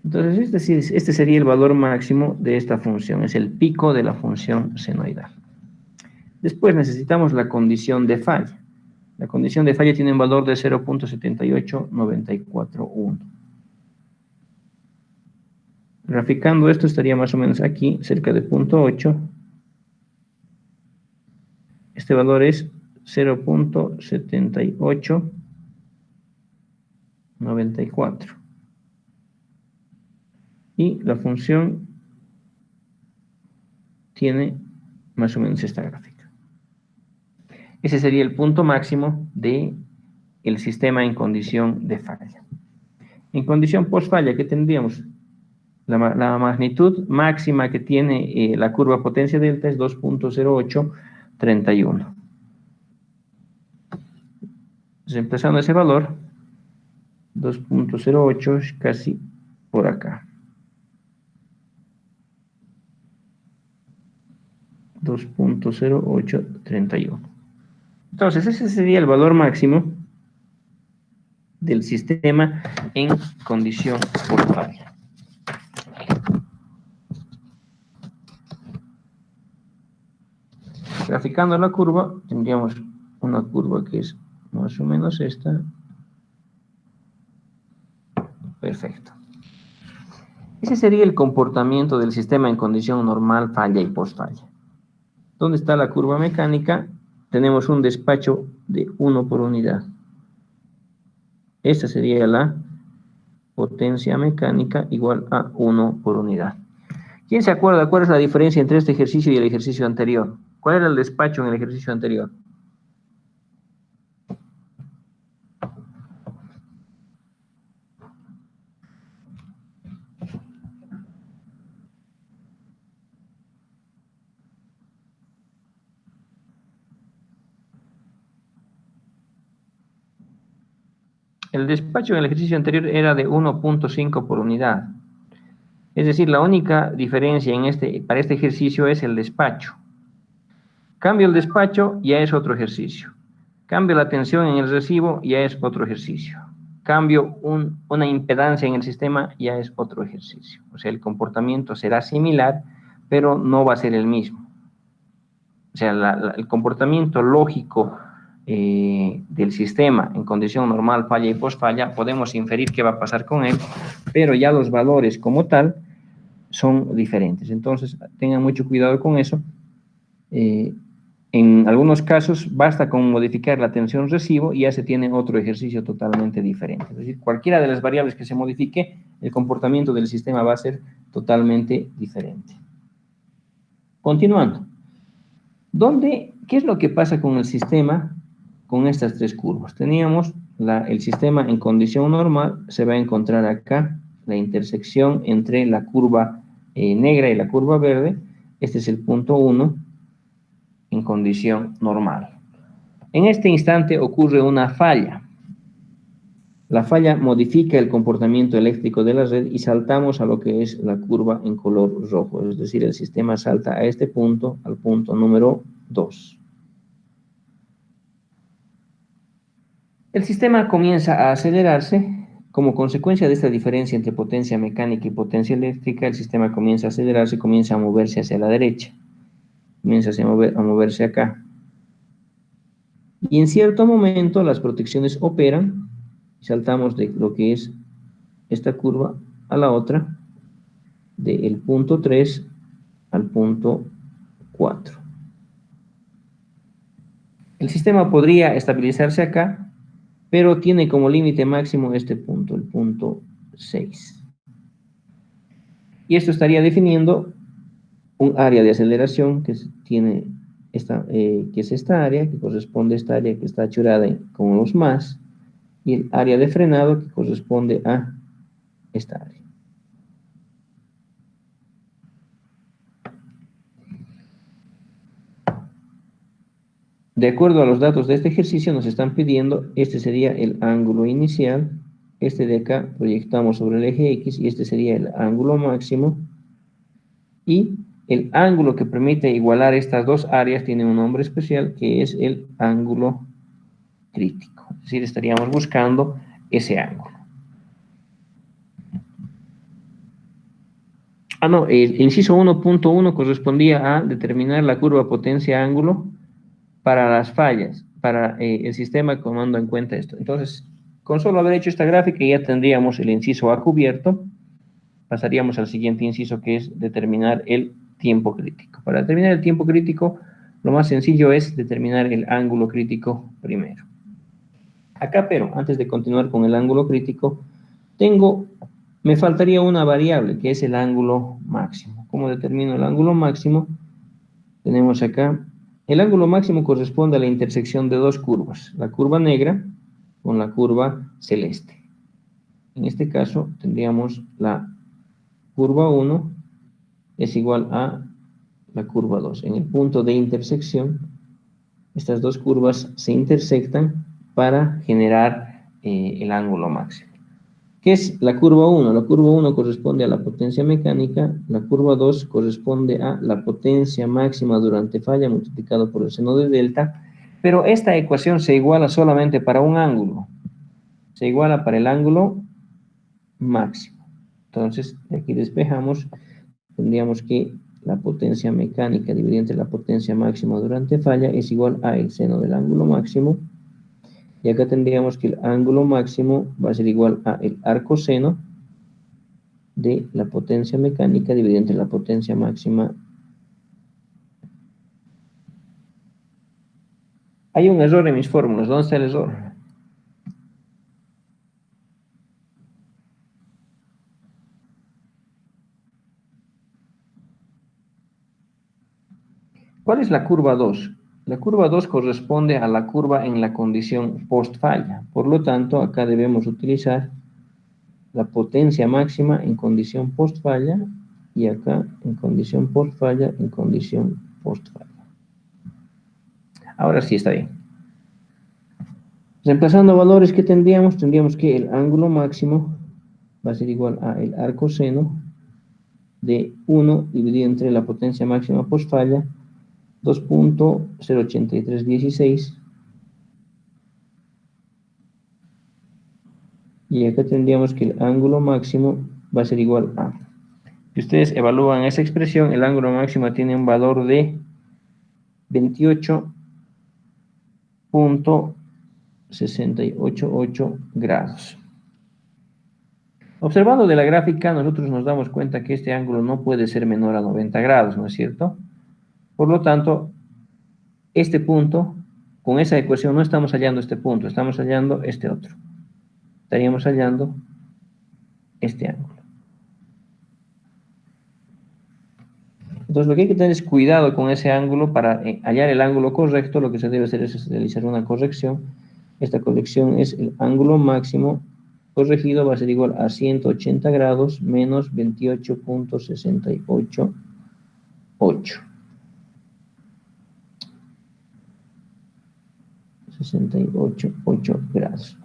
Entonces, este sería el valor máximo de esta función. Es el pico de la función senoidal. Después necesitamos la condición de falla. La condición de falla tiene un valor de 0.78941. Graficando esto estaría más o menos aquí, cerca de 0.8. Este valor es 0.7894. Y la función tiene más o menos esta gráfica. Ese sería el punto máximo del sistema en condición de falla. En condición post-falla, ¿qué tendríamos? La magnitud máxima que tiene la curva potencia delta es 2.0831. Reemplazando ese valor, 2.08 es casi por acá. 2.0831. Entonces, ese sería el valor máximo del sistema en condición por falla. Graficando la curva, tendríamos una curva que es más o menos esta. Perfecto. Ese sería el comportamiento del sistema en condición normal, falla y post-falla. ¿Dónde está la curva mecánica? Tenemos un despacho de 1 por unidad. Esta sería la potencia mecánica igual a 1 por unidad. ¿Quién se acuerda cuál es la diferencia entre este ejercicio y el ejercicio anterior? ¿Cuál era el despacho en el ejercicio anterior? El despacho en el ejercicio anterior era de 1.5 por unidad. Es decir, la única diferencia para este ejercicio es el despacho. Cambio el despacho, ya es otro ejercicio. Cambio la tensión en el recibo, ya es otro ejercicio. Cambio una impedancia en el sistema, ya es otro ejercicio. O sea, el comportamiento será similar, pero no va a ser el mismo. O sea, el comportamiento lógico del sistema en condición normal, falla y posfalla, podemos inferir qué va a pasar con él, pero ya los valores como tal son diferentes. Entonces, tengan mucho cuidado con eso. En algunos casos basta con modificar la tensión recibo y ya se tiene otro ejercicio totalmente diferente. Es decir, cualquiera de las variables que se modifique, el comportamiento del sistema va a ser totalmente diferente. Continuando. ¿Qué es lo que pasa con el sistema con estas tres curvas? Teníamos el sistema en condición normal, se va a encontrar acá la intersección entre la curva negra y la curva verde. Este es el punto 1 en condición normal. En este instante ocurre una falla. La falla modifica el comportamiento eléctrico de la red y saltamos a lo que es la curva en color rojo. Es decir, el sistema salta a este punto, al punto número 2. El sistema comienza a acelerarse. Como consecuencia de esta diferencia entre potencia mecánica y potencia eléctrica, el sistema comienza a acelerarse, comienza a moverse hacia la derecha. Comienza a moverse acá. Y en cierto momento las protecciones operan. Saltamos de lo que es esta curva a la otra, del punto 3 al punto 4. El sistema podría estabilizarse acá, pero tiene como límite máximo este punto, el punto 6. Y esto estaría definiendo un área de aceleración que tiene que es esta área, que corresponde a esta área que está achurada con los más, y el área de frenado que corresponde a esta área. De acuerdo a los datos de este ejercicio nos están pidiendo, este sería el ángulo inicial, este de acá proyectamos sobre el eje X y este sería el ángulo máximo, y el ángulo que permite igualar estas dos áreas tiene un nombre especial que es el ángulo crítico. Es decir, estaríamos buscando ese ángulo. El inciso 1.1 correspondía a determinar la curva potencia-ángulo para las fallas, para el sistema tomando en cuenta esto. Entonces, con solo haber hecho esta gráfica ya tendríamos el inciso A cubierto. Pasaríamos al siguiente inciso que es determinar el tiempo crítico. Para determinar el tiempo crítico, lo más sencillo es determinar el ángulo crítico primero. Acá, pero, antes de continuar con el ángulo crítico, me faltaría una variable, que es el ángulo máximo. ¿Cómo determino el ángulo máximo? Tenemos acá, el ángulo máximo corresponde a la intersección de dos curvas, la curva negra con la curva celeste. En este caso, tendríamos la curva 1 es igual a la curva 2. En el punto de intersección, estas dos curvas se intersectan para generar el ángulo máximo. ¿Qué es la curva 1? La curva 1 corresponde a la potencia mecánica, la curva 2 corresponde a la potencia máxima durante falla multiplicado por el seno de delta, pero esta ecuación se iguala solamente para un ángulo, se iguala para el ángulo máximo. Entonces, de aquí despejamos, tendríamos que la potencia mecánica dividida entre la potencia máxima durante falla es igual a el seno del ángulo máximo. Y acá tendríamos que el ángulo máximo va a ser igual a el arcoseno de la potencia mecánica dividida entre la potencia máxima. Hay un error en mis fórmulas. ¿Dónde está el error? ¿Cuál es la curva 2? La curva 2 corresponde a la curva en la condición post-falla. Por lo tanto, acá debemos utilizar la potencia máxima en condición post-falla y acá en condición post-falla, en condición post-falla. Ahora sí está bien. Reemplazando valores que tendríamos que el ángulo máximo va a ser igual a el arcoseno de 1 dividido entre la potencia máxima post-falla, 2.08316. Y acá tendríamos que el ángulo máximo va a ser igual a... Si ustedes evalúan esa expresión, el ángulo máximo tiene un valor de 28.688 grados. Observando de la gráfica, nosotros nos damos cuenta que este ángulo no puede ser menor a 90 grados, ¿no es cierto? Por lo tanto, este punto, con esa ecuación no estamos hallando este punto, estamos hallando este otro. Estaríamos hallando este ángulo. Entonces, lo que hay que tener es cuidado con ese ángulo. Para hallar el ángulo correcto, lo que se debe hacer es realizar una corrección. Esta corrección es el ángulo máximo corregido, va a ser igual a 180 grados menos 28.688. 68,8 grados.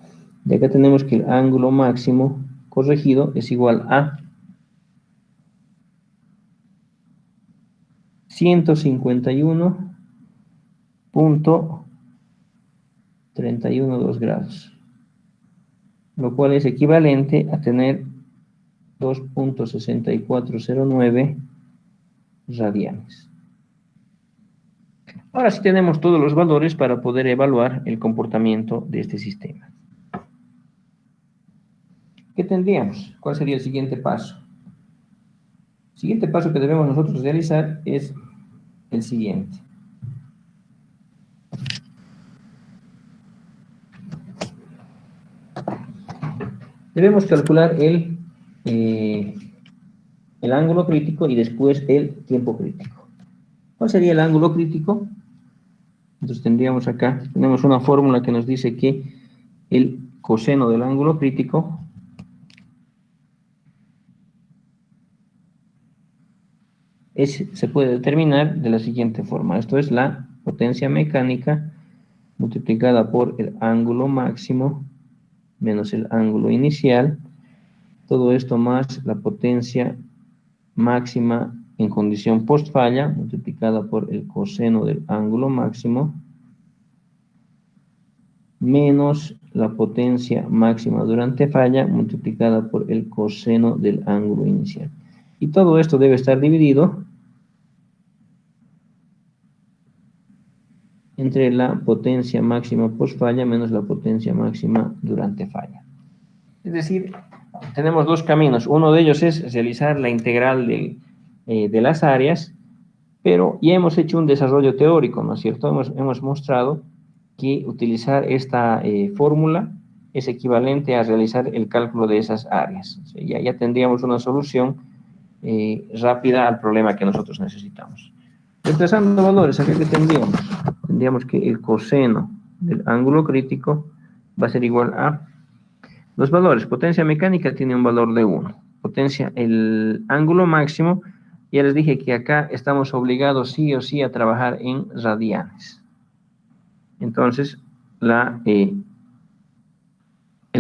De acá tenemos que el ángulo máximo corregido es igual a 151.312 grados, lo cual es equivalente a tener 2.6409 radianes. Ahora sí tenemos todos los valores para poder evaluar el comportamiento de este sistema. ¿Qué tendríamos? ¿Cuál sería el siguiente paso? El siguiente paso que debemos nosotros realizar es el siguiente. Debemos calcular el ángulo crítico y después el tiempo crítico. ¿Cuál sería el ángulo crítico? Entonces tendríamos acá, tenemos una fórmula que nos dice que el coseno del ángulo crítico se puede determinar de la siguiente forma. Esto es la potencia mecánica multiplicada por el ángulo máximo menos el ángulo inicial. Todo esto más la potencia máxima en condición post-falla multiplicada por el coseno del ángulo máximo menos la potencia máxima durante falla multiplicada por el coseno del ángulo inicial. Y todo esto debe estar dividido entre la potencia máxima post falla menos la potencia máxima durante falla. Es decir, tenemos dos caminos. Uno de ellos es realizar la integral de las áreas, pero ya hemos hecho un desarrollo teórico, ¿no es cierto? Hemos mostrado que utilizar esta fórmula es equivalente a realizar el cálculo de esas áreas. O sea, ya tendríamos una solución rápida al problema que nosotros necesitamos. Reemplazando valores, ¿a qué tendríamos? Tendríamos que el coseno del ángulo crítico va a ser igual a los valores. Potencia mecánica tiene un valor de 1. El ángulo máximo, ya les dije que acá estamos obligados sí o sí a trabajar en radianes. Entonces, el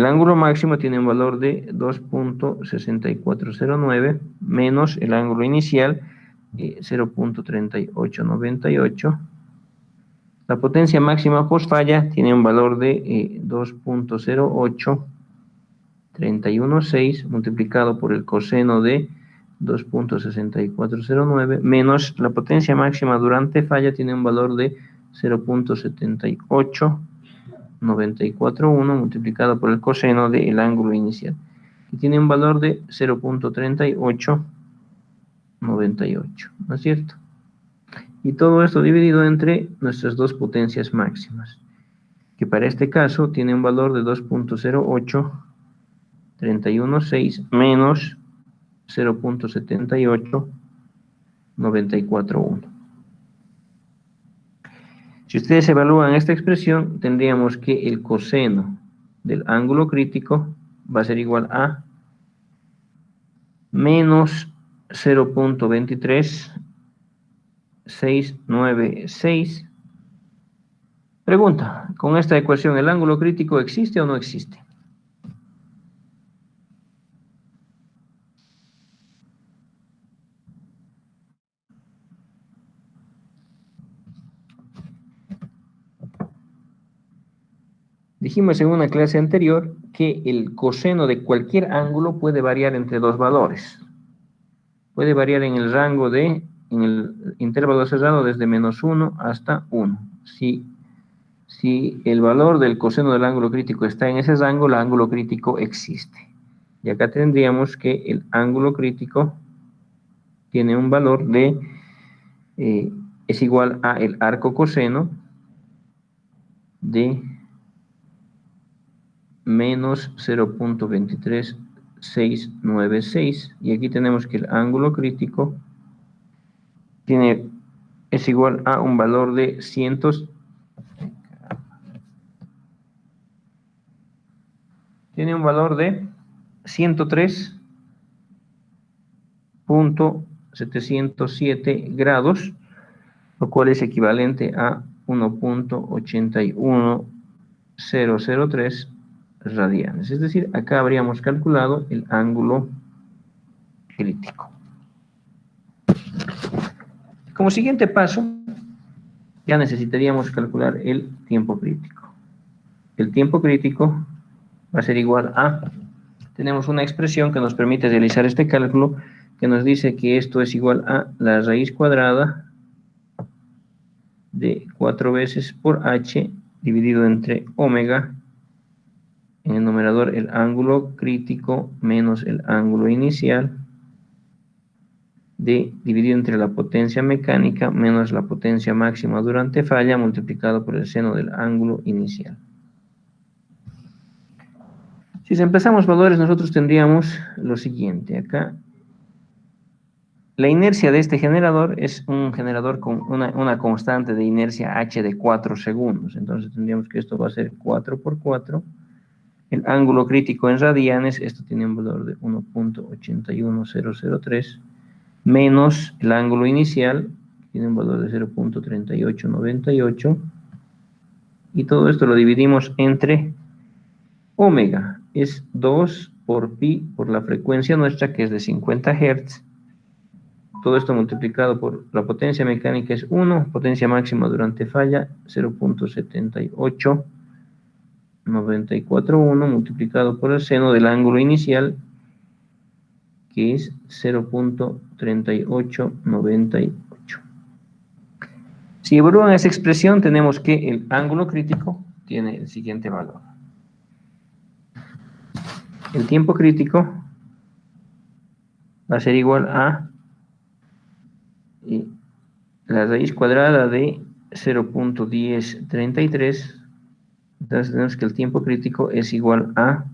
ángulo máximo tiene un valor de 2.6409 menos el ángulo inicial 0.3898. La potencia máxima post falla tiene un valor de 2.08316 multiplicado por el coseno de 2.6409 menos la potencia máxima durante falla tiene un valor de 0.78941 multiplicado por el coseno del ángulo inicial, que tiene un valor de 0.3898, ¿no es cierto? Y todo esto dividido entre nuestras dos potencias máximas, que para este caso tiene un valor de 2.08316 menos 0.78941. Si ustedes evalúan esta expresión, tendríamos que el coseno del ángulo crítico va a ser igual a menos 0.23696. Pregunta, con esta ecuación, ¿el ángulo crítico existe o no existe? Dijimos en una clase anterior que el coseno de cualquier ángulo puede variar entre dos valores. Puede variar en el rango en el intervalo cerrado desde -1 hasta 1. Si el valor del coseno del ángulo crítico está en ese rango, el ángulo crítico existe. Y acá tendríamos que el ángulo crítico tiene un valor de, es igual a el arco coseno de menos 0.23696, y aquí tenemos que el ángulo crítico es igual a un valor de tiene un valor de 103.707 grados, lo cual es equivalente a 1.81003 radianes. Es decir, acá habríamos calculado el ángulo crítico. Como siguiente paso, ya necesitaríamos calcular el tiempo crítico. El tiempo crítico va a ser igual a, tenemos una expresión que nos permite realizar este cálculo, que nos dice que esto es igual a la raíz cuadrada de 4 veces por h dividido entre omega, en el numerador el ángulo crítico menos el ángulo inicial, dividido entre la potencia mecánica menos la potencia máxima durante falla, multiplicado por el seno del ángulo inicial. Si empezamos valores, nosotros tendríamos lo siguiente. Acá, la inercia de este generador es un generador con una constante de inercia h de 4 segundos. Entonces tendríamos que esto va a ser 4 por 4. El ángulo crítico en radianes, esto tiene un valor de 1.81003, menos el ángulo inicial, tiene un valor de 0.3898, y todo esto lo dividimos entre omega, es 2 por pi por la frecuencia nuestra, que es de 50 Hz. Todo esto multiplicado por la potencia mecánica es 1, potencia máxima durante falla 0.78941, multiplicado por el seno del ángulo inicial, que es 0.3898. Si evalúan esa expresión, tenemos que el ángulo crítico tiene el siguiente valor. El tiempo crítico va a ser igual a la raíz cuadrada de 0.1033. Entonces tenemos que el tiempo crítico es igual a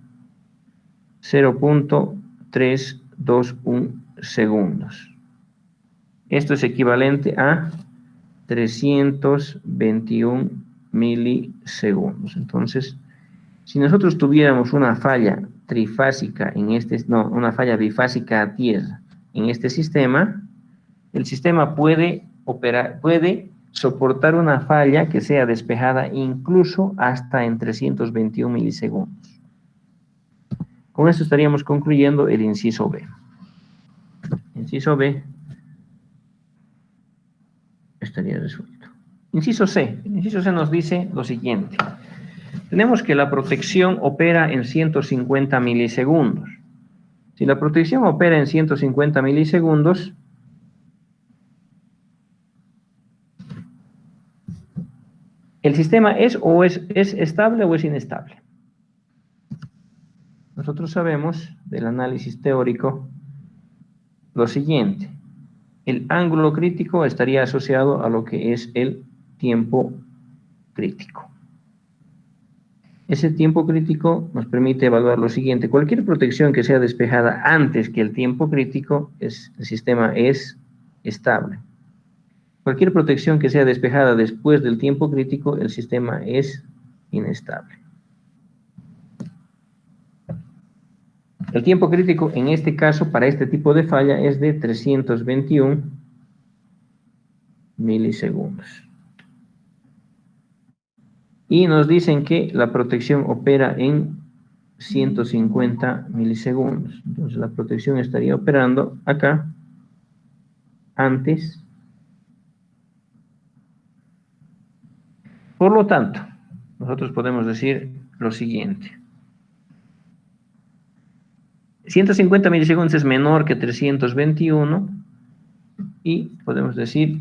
0.321 segundos. Esto es equivalente a 321 milisegundos. Entonces, si nosotros tuviéramos una falla trifásica una falla bifásica a tierra en este sistema, el sistema puede soportar una falla que sea despejada incluso hasta en 321 milisegundos. Con esto estaríamos concluyendo el inciso B. Inciso B estaría resuelto. Inciso C. El inciso C nos dice lo siguiente. Tenemos que la protección opera en 150 milisegundos. Si la protección opera en 150 milisegundos, ¿el sistema es estable o es inestable? Nosotros sabemos del análisis teórico lo siguiente. El ángulo crítico estaría asociado a lo que es el tiempo crítico. Ese tiempo crítico nos permite evaluar lo siguiente. Cualquier protección que sea despejada antes que el tiempo crítico, el sistema es estable. Cualquier protección que sea despejada después del tiempo crítico, el sistema es inestable. El tiempo crítico en este caso para este tipo de falla es de 321 milisegundos. Y nos dicen que la protección opera en 150 milisegundos. Entonces la protección estaría operando acá antes. Por lo tanto, nosotros podemos decir lo siguiente. 150 milisegundos es menor que 321 y podemos decir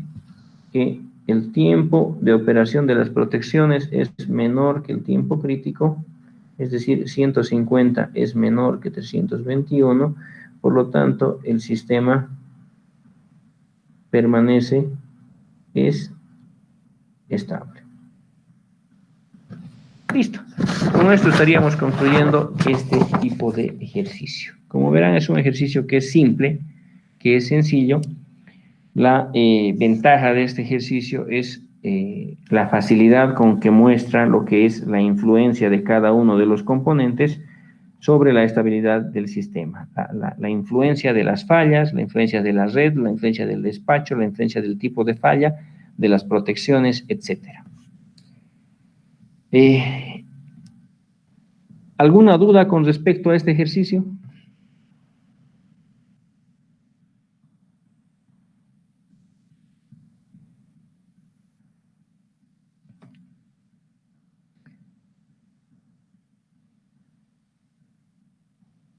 que el tiempo de operación de las protecciones es menor que el tiempo crítico, es decir, 150 es menor que 321, por lo tanto, el sistema permanece estable. Listo. Con esto estaríamos concluyendo este tipo de ejercicio. Como verán, es un ejercicio que es simple, que es sencillo. La ventaja de este ejercicio es la facilidad con que muestra lo que es la influencia de cada uno de los componentes sobre la estabilidad del sistema. La influencia de las fallas, la influencia de la red, la influencia del despacho, la influencia del tipo de falla, de las protecciones, etc. ¿Alguna duda con respecto a este ejercicio?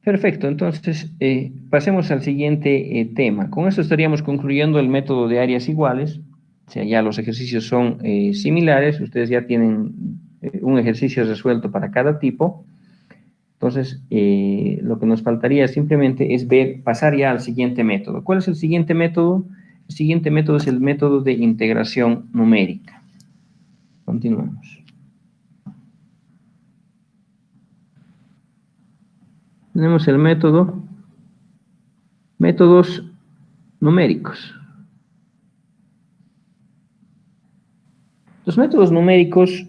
Perfecto, entonces pasemos al siguiente tema. Con esto estaríamos concluyendo el método de áreas iguales. O sea, ya los ejercicios son similares, ustedes ya tienen un ejercicio resuelto para cada tipo. Entonces, lo que nos faltaría simplemente es pasar ya al siguiente método. ¿Cuál es el siguiente método? El siguiente método es el método de integración numérica. Continuamos. Tenemos el métodos numéricos. Los métodos numéricos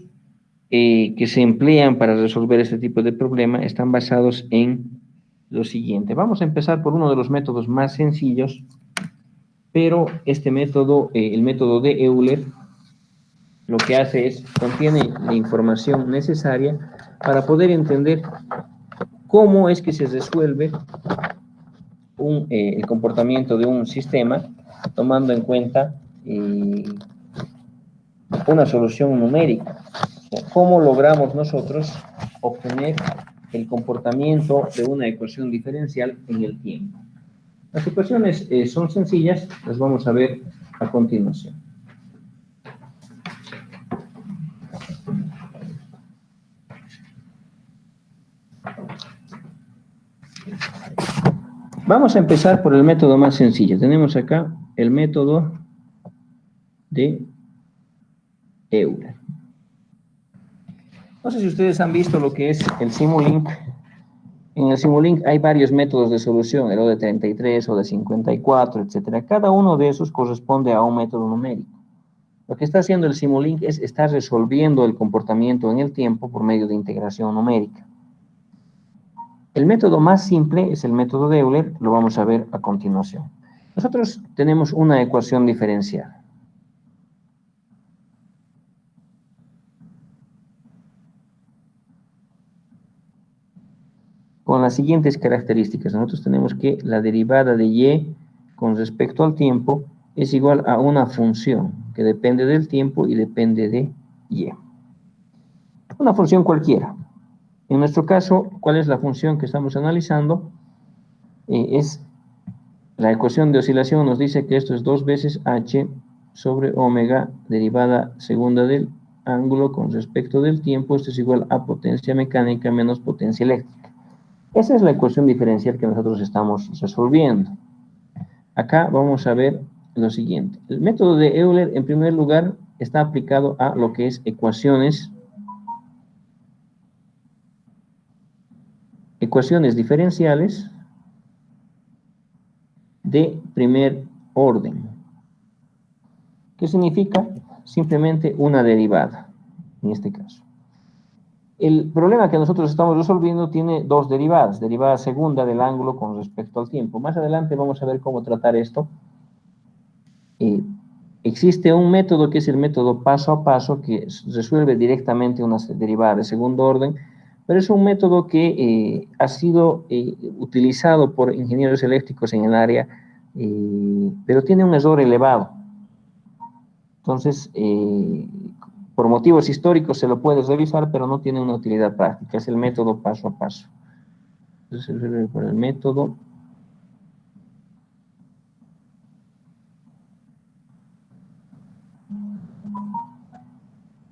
que se emplean para resolver este tipo de problema están basados en lo siguiente. Vamos a empezar por uno de los métodos más sencillos, pero este método, el método de Euler, lo que hace es, contiene la información necesaria para poder entender cómo es que se resuelve el comportamiento de un sistema, tomando en cuenta una solución numérica. O sea, ¿cómo logramos nosotros obtener el comportamiento de una ecuación diferencial en el tiempo? Las ecuaciones son sencillas, las vamos a ver a continuación. Vamos a empezar por el método más sencillo. Tenemos acá el método de Euler. No sé si ustedes han visto lo que es el Simulink. En el Simulink hay varios métodos de solución, el O de 33 o de 54, etc. Cada uno de esos corresponde a un método numérico. Lo que está haciendo el Simulink es estar resolviendo el comportamiento en el tiempo por medio de integración numérica. El método más simple es el método de Euler, lo vamos a ver a continuación. Nosotros tenemos una ecuación diferencial. Con las siguientes características. Nosotros tenemos que la derivada de y con respecto al tiempo es igual a una función que depende del tiempo y depende de y. Una función cualquiera. En nuestro caso, ¿cuál es la función que estamos analizando? Es la ecuación de oscilación, nos dice que esto es 2 veces h sobre omega derivada segunda del ángulo con respecto del tiempo. Esto es igual a potencia mecánica menos potencia eléctrica. Esa es la ecuación diferencial que nosotros estamos resolviendo. Acá vamos a ver lo siguiente. El método de Euler, en primer lugar, está aplicado a lo que es ecuaciones diferenciales de primer orden. ¿Ok? ¿Qué significa? Simplemente una derivada, en este caso. El problema que nosotros estamos resolviendo tiene dos derivadas. Derivada segunda del ángulo con respecto al tiempo. Más adelante vamos a ver cómo tratar esto. Existe un método que es el método paso a paso que resuelve directamente una derivada de segundo orden, pero es un método que ha sido utilizado por ingenieros eléctricos en el área, pero tiene un error elevado. Entonces, por motivos históricos se lo puede revisar, pero no tiene una utilidad práctica. Es el método paso a paso. Entonces, se resuelve por el método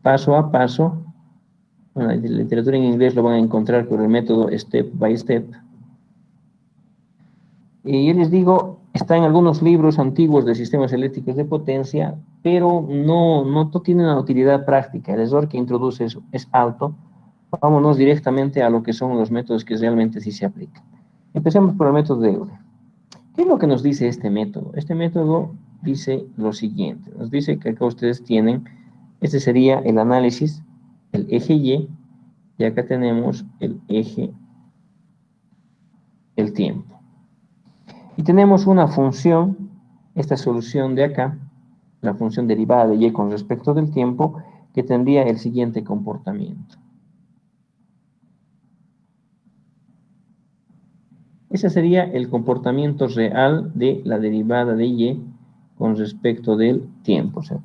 paso a paso. Bueno, en la literatura en inglés lo van a encontrar por el método step by step. Y yo les digo, está en algunos libros antiguos de sistemas eléctricos de potencia, pero no tiene una utilidad práctica. El error que introduce es alto. Vámonos directamente a lo que son los métodos que realmente sí se aplican. Empecemos por el método de Euler. ¿Qué es lo que nos dice este método? Este método dice lo siguiente. Nos dice que acá ustedes tienen, este sería el análisis, el eje Y, y acá tenemos el eje, el tiempo. Y tenemos una función, esta solución de acá, la función derivada de Y con respecto del tiempo, que tendría el siguiente comportamiento. Ese sería el comportamiento real de la derivada de Y con respecto del tiempo. O sea,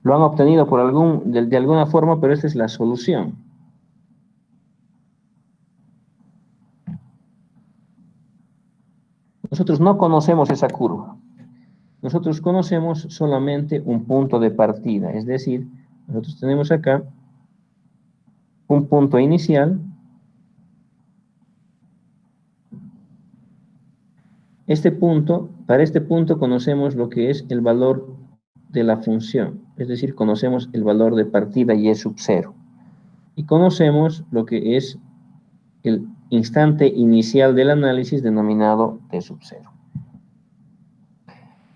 lo han obtenido por de alguna forma, pero esta es la solución. Nosotros no conocemos esa curva. Nosotros conocemos solamente un punto de partida. Es decir, nosotros tenemos acá un punto inicial. Para este punto conocemos lo que es el valor de la función. Es decir, conocemos el valor de partida Y sub 0. Y conocemos lo que es el instante inicial del análisis denominado T sub 0.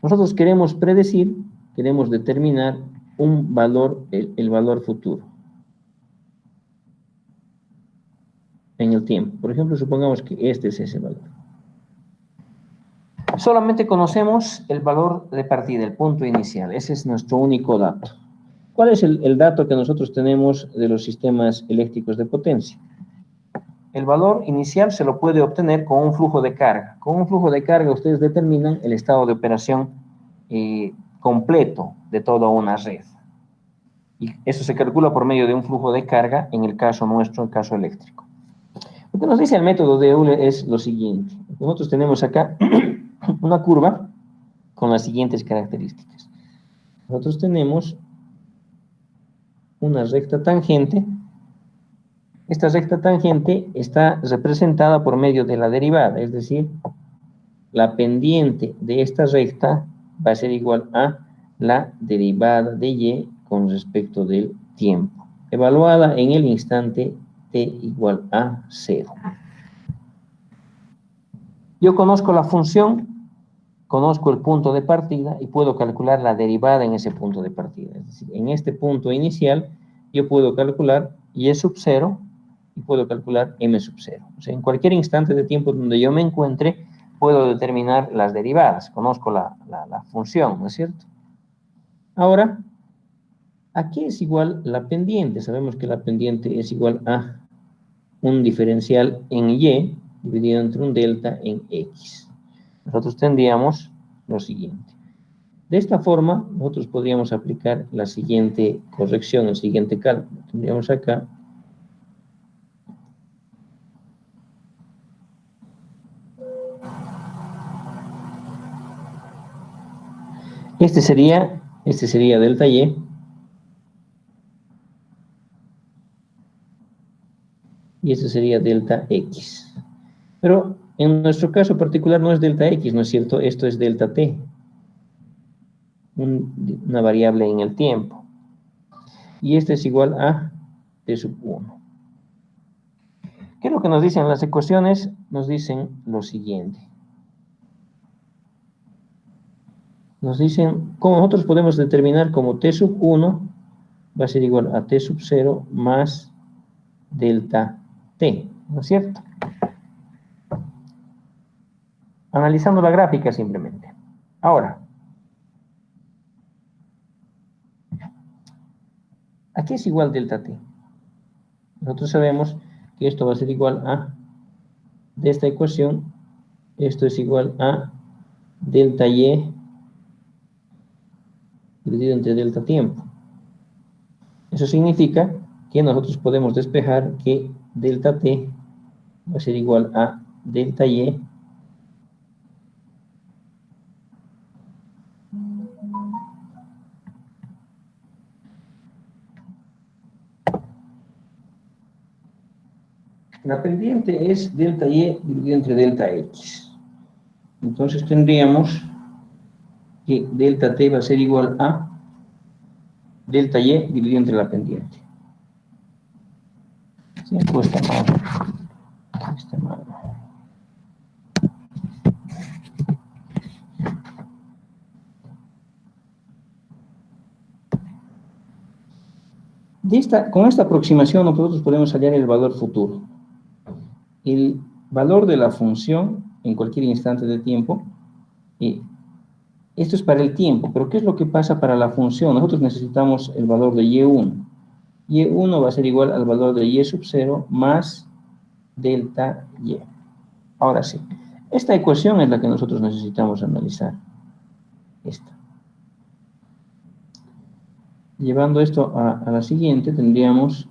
Nosotros queremos predecir, queremos determinar un valor, el valor futuro en el tiempo. Por ejemplo, supongamos que este es ese valor. Solamente conocemos el valor de partida, el punto inicial. Ese es nuestro único dato. ¿Cuál es el dato que nosotros tenemos de los sistemas eléctricos de potencia? El valor inicial se lo puede obtener con un flujo de carga. Con un flujo de carga ustedes determinan el estado de operación completo de toda una red. Y eso se calcula por medio de un flujo de carga, en el caso nuestro, el caso eléctrico. Lo que nos dice el método de Euler es lo siguiente. Nosotros tenemos acá una curva con las siguientes características. Nosotros tenemos una recta tangente. Esta recta tangente está representada por medio de la derivada, es decir, la pendiente de esta recta va a ser igual a la derivada de Y con respecto del tiempo, evaluada en el instante t igual a 0. Yo conozco la función, conozco el punto de partida y puedo calcular la derivada en ese punto de partida. Es decir, en este punto inicial yo puedo calcular Y sub 0 y puedo calcular M sub 0. O sea, en cualquier instante de tiempo donde yo me encuentre, puedo determinar las derivadas. Conozco la función, ¿no es cierto? Ahora, ¿a qué es igual la pendiente? Sabemos que la pendiente es igual a un diferencial en Y dividido entre un delta en X. Nosotros tendríamos lo siguiente. De esta forma, nosotros podríamos aplicar la siguiente corrección, el siguiente cálculo. Tendríamos acá este sería delta Y. Y este sería delta X. Pero en nuestro caso particular no es delta X, ¿no es cierto? Esto es delta T. Una variable en el tiempo. Y este es igual a T sub 1. ¿Qué es lo que nos dicen las ecuaciones? Nos dicen lo siguiente. Nos dicen, ¿cómo nosotros podemos determinar como t sub 1 va a ser igual a t sub 0 más delta t, ¿no es cierto? Analizando la gráfica simplemente. Ahora, ¿a qué es igual delta t? Nosotros sabemos que esto va a ser igual a, de esta ecuación, esto es igual a delta y dividido entre delta tiempo. Eso significa que nosotros podemos despejar que delta t va a ser igual a delta y la pendiente es delta y dividido entre delta x. Entonces tendríamos que delta t va a ser igual a delta y dividido entre la pendiente. Sí, pues está mal. Está mal. Con esta aproximación nosotros podemos hallar el valor futuro. El valor de la función en cualquier instante de tiempo. Esto es para el tiempo, pero ¿qué es lo que pasa para la función? Nosotros necesitamos el valor de y1. Y1 va a ser igual al valor de y sub 0 más delta y. Ahora sí, esta ecuación es la que nosotros necesitamos analizar. Esta. Llevando esto a la siguiente, tendríamos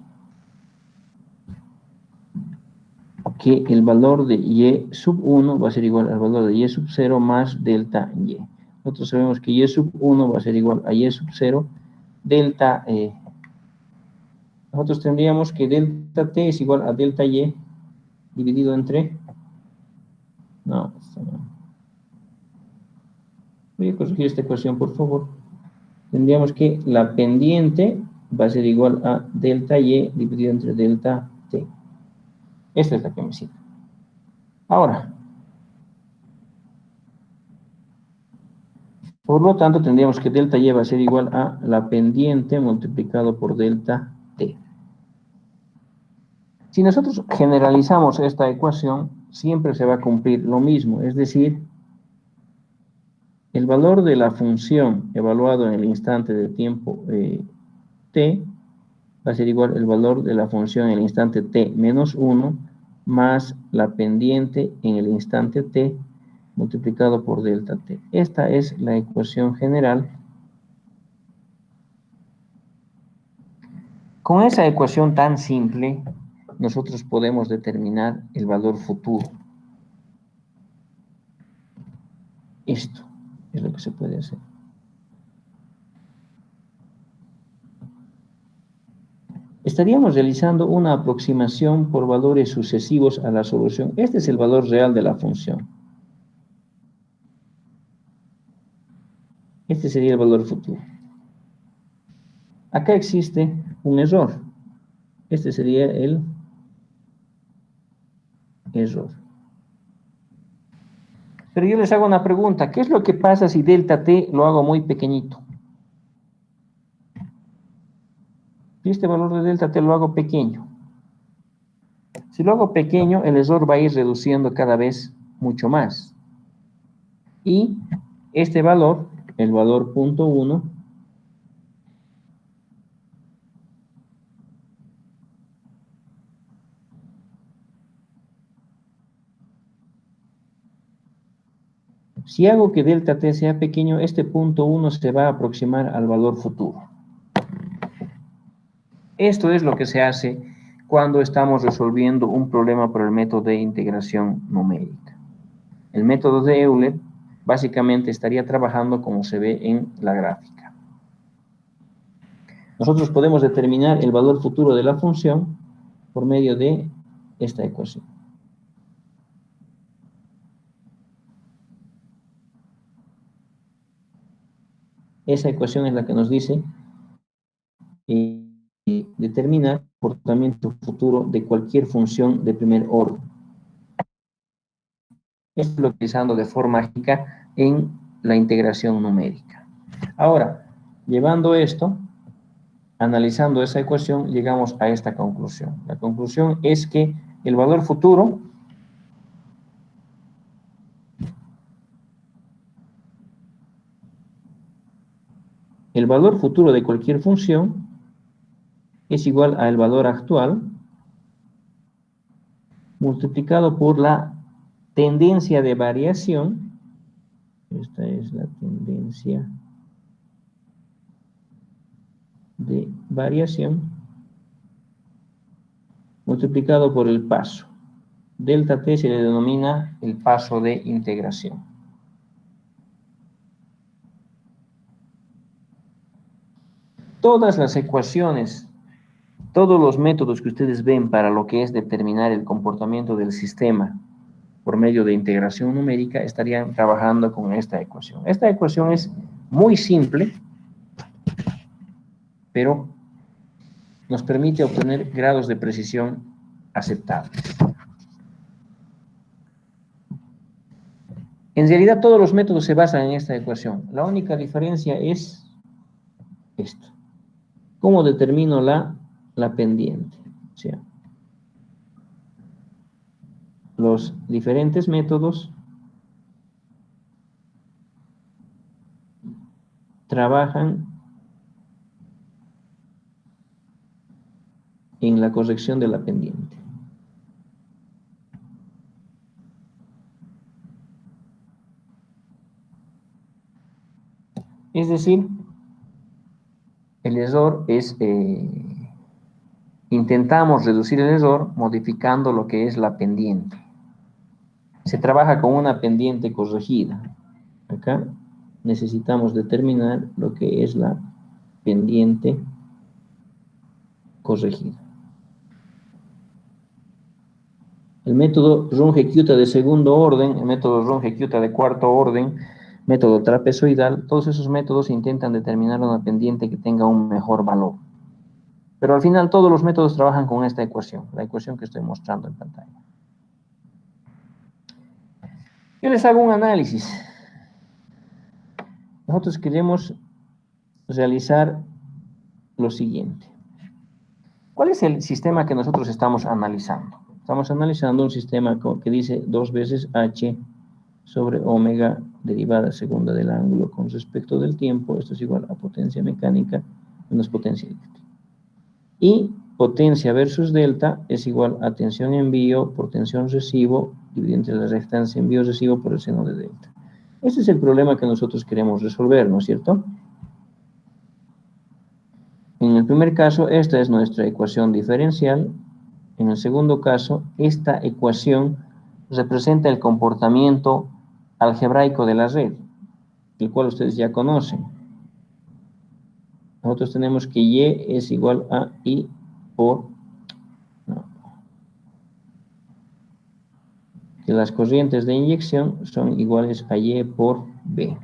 que el valor de y sub 1 va a ser igual al valor de y sub 0 más delta y. Nosotros sabemos que y sub 1 va a ser igual a y sub 0 delta nosotros tendríamos que delta t es igual a delta y dividido entre... No, voy a corregir esta ecuación, por favor. Tendríamos que la pendiente va a ser igual a delta y dividido entre delta t. Esta es la que me sirve. Ahora, por lo tanto, tendríamos que delta y va a ser igual a la pendiente multiplicado por delta t. Si nosotros generalizamos esta ecuación, siempre se va a cumplir lo mismo, es decir, el valor de la función evaluado en el instante de tiempo t va a ser igual al valor de la función en el instante t menos 1 más la pendiente en el instante t multiplicado por delta t. Esta es la ecuación general. Con esa ecuación tan simple, nosotros podemos determinar el valor futuro. Esto es lo que se puede hacer. Estaríamos realizando una aproximación por valores sucesivos a la solución. Este es el valor real de la función. Este sería el valor futuro. Acá existe un error. Este sería el error. Pero yo les hago una pregunta. ¿Qué es lo que pasa si delta t lo hago muy pequeñito? Si este valor de delta t lo hago pequeño. Si lo hago pequeño, el error va a ir reduciendo cada vez mucho más. Y este valor, el valor 0.1, si hago que delta t sea pequeño, este 0.1 se va a aproximar al valor futuro. Esto es lo que se hace cuando estamos resolviendo un problema por el método de integración numérica. El método de Euler básicamente estaría trabajando como se ve en la gráfica. Nosotros podemos determinar el valor futuro de la función por medio de esta ecuación. Esa ecuación es la que nos dice determinar el comportamiento futuro de cualquier función de primer orden. Esto lo utilizando de forma mágica en la integración numérica. Ahora, llevando esto, analizando esa ecuación, llegamos a esta conclusión. La conclusión es que el valor futuro de cualquier función es igual al valor actual multiplicado por la tendencia de variación. Esta es la tendencia de variación multiplicado por el paso. Delta t se le denomina el paso de integración. Todas las ecuaciones, todos los métodos que ustedes ven para lo que es determinar el comportamiento del sistema por medio de integración numérica estarían trabajando con esta ecuación. Esta ecuación es muy simple, pero nos permite obtener grados de precisión aceptables. En realidad todos los métodos se basan en esta ecuación. La única diferencia es esto. ¿Cómo determino la pendiente? O sea, los diferentes métodos trabajan en la corrección de la pendiente. Es decir, el error es, intentamos reducir el error modificando lo que es la pendiente. Se trabaja con una pendiente corregida. Acá necesitamos determinar lo que es la pendiente corregida. El método Runge-Kutta de segundo orden, el método Runge-Kutta de cuarto orden, método trapezoidal, todos esos métodos intentan determinar una pendiente que tenga un mejor valor. Pero al final todos los métodos trabajan con esta ecuación, la ecuación que estoy mostrando en pantalla. Yo les hago un análisis. Nosotros queremos realizar lo siguiente. ¿Cuál es el sistema que nosotros estamos analizando? Estamos analizando un sistema que dice 2 veces h sobre omega derivada segunda del ángulo con respecto del tiempo. Esto es igual a potencia mecánica menos potencia eléctrica. Y potencia versus delta es igual a tensión envío por tensión recibo dividido entre la restancia envío-recibo por el seno de delta. Este es el problema que nosotros queremos resolver, ¿no es cierto? En el primer caso, esta es nuestra ecuación diferencial. En el segundo caso, esta ecuación representa el comportamiento algebraico de la red, el cual ustedes ya conocen. Nosotros tenemos que Y es igual a I por... que las corrientes de inyección son iguales a Y por B.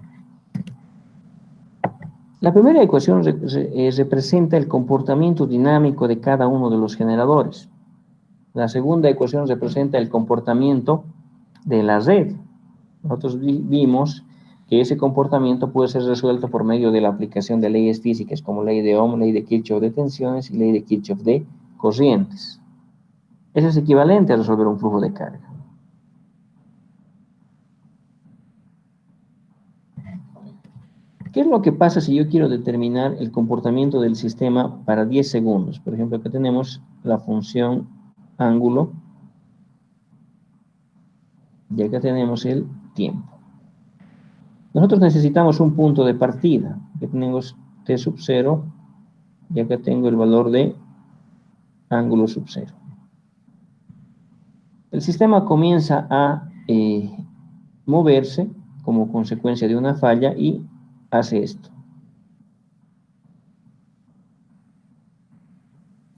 La primera ecuación representa el comportamiento dinámico de cada uno de los generadores. La segunda ecuación representa el comportamiento de la red. Nosotros vimos que ese comportamiento puede ser resuelto por medio de la aplicación de leyes físicas como ley de Ohm, ley de Kirchhoff de tensiones y ley de Kirchhoff de corrientes. Eso es equivalente a resolver un flujo de carga. ¿Qué es lo que pasa si yo quiero determinar el comportamiento del sistema para 10 segundos? Por ejemplo, acá tenemos la función ángulo y acá tenemos el tiempo. Nosotros necesitamos un punto de partida. Aquí tenemos t sub 0 y acá tengo el valor de ángulo sub 0. El sistema comienza a moverse como consecuencia de una falla y hace esto.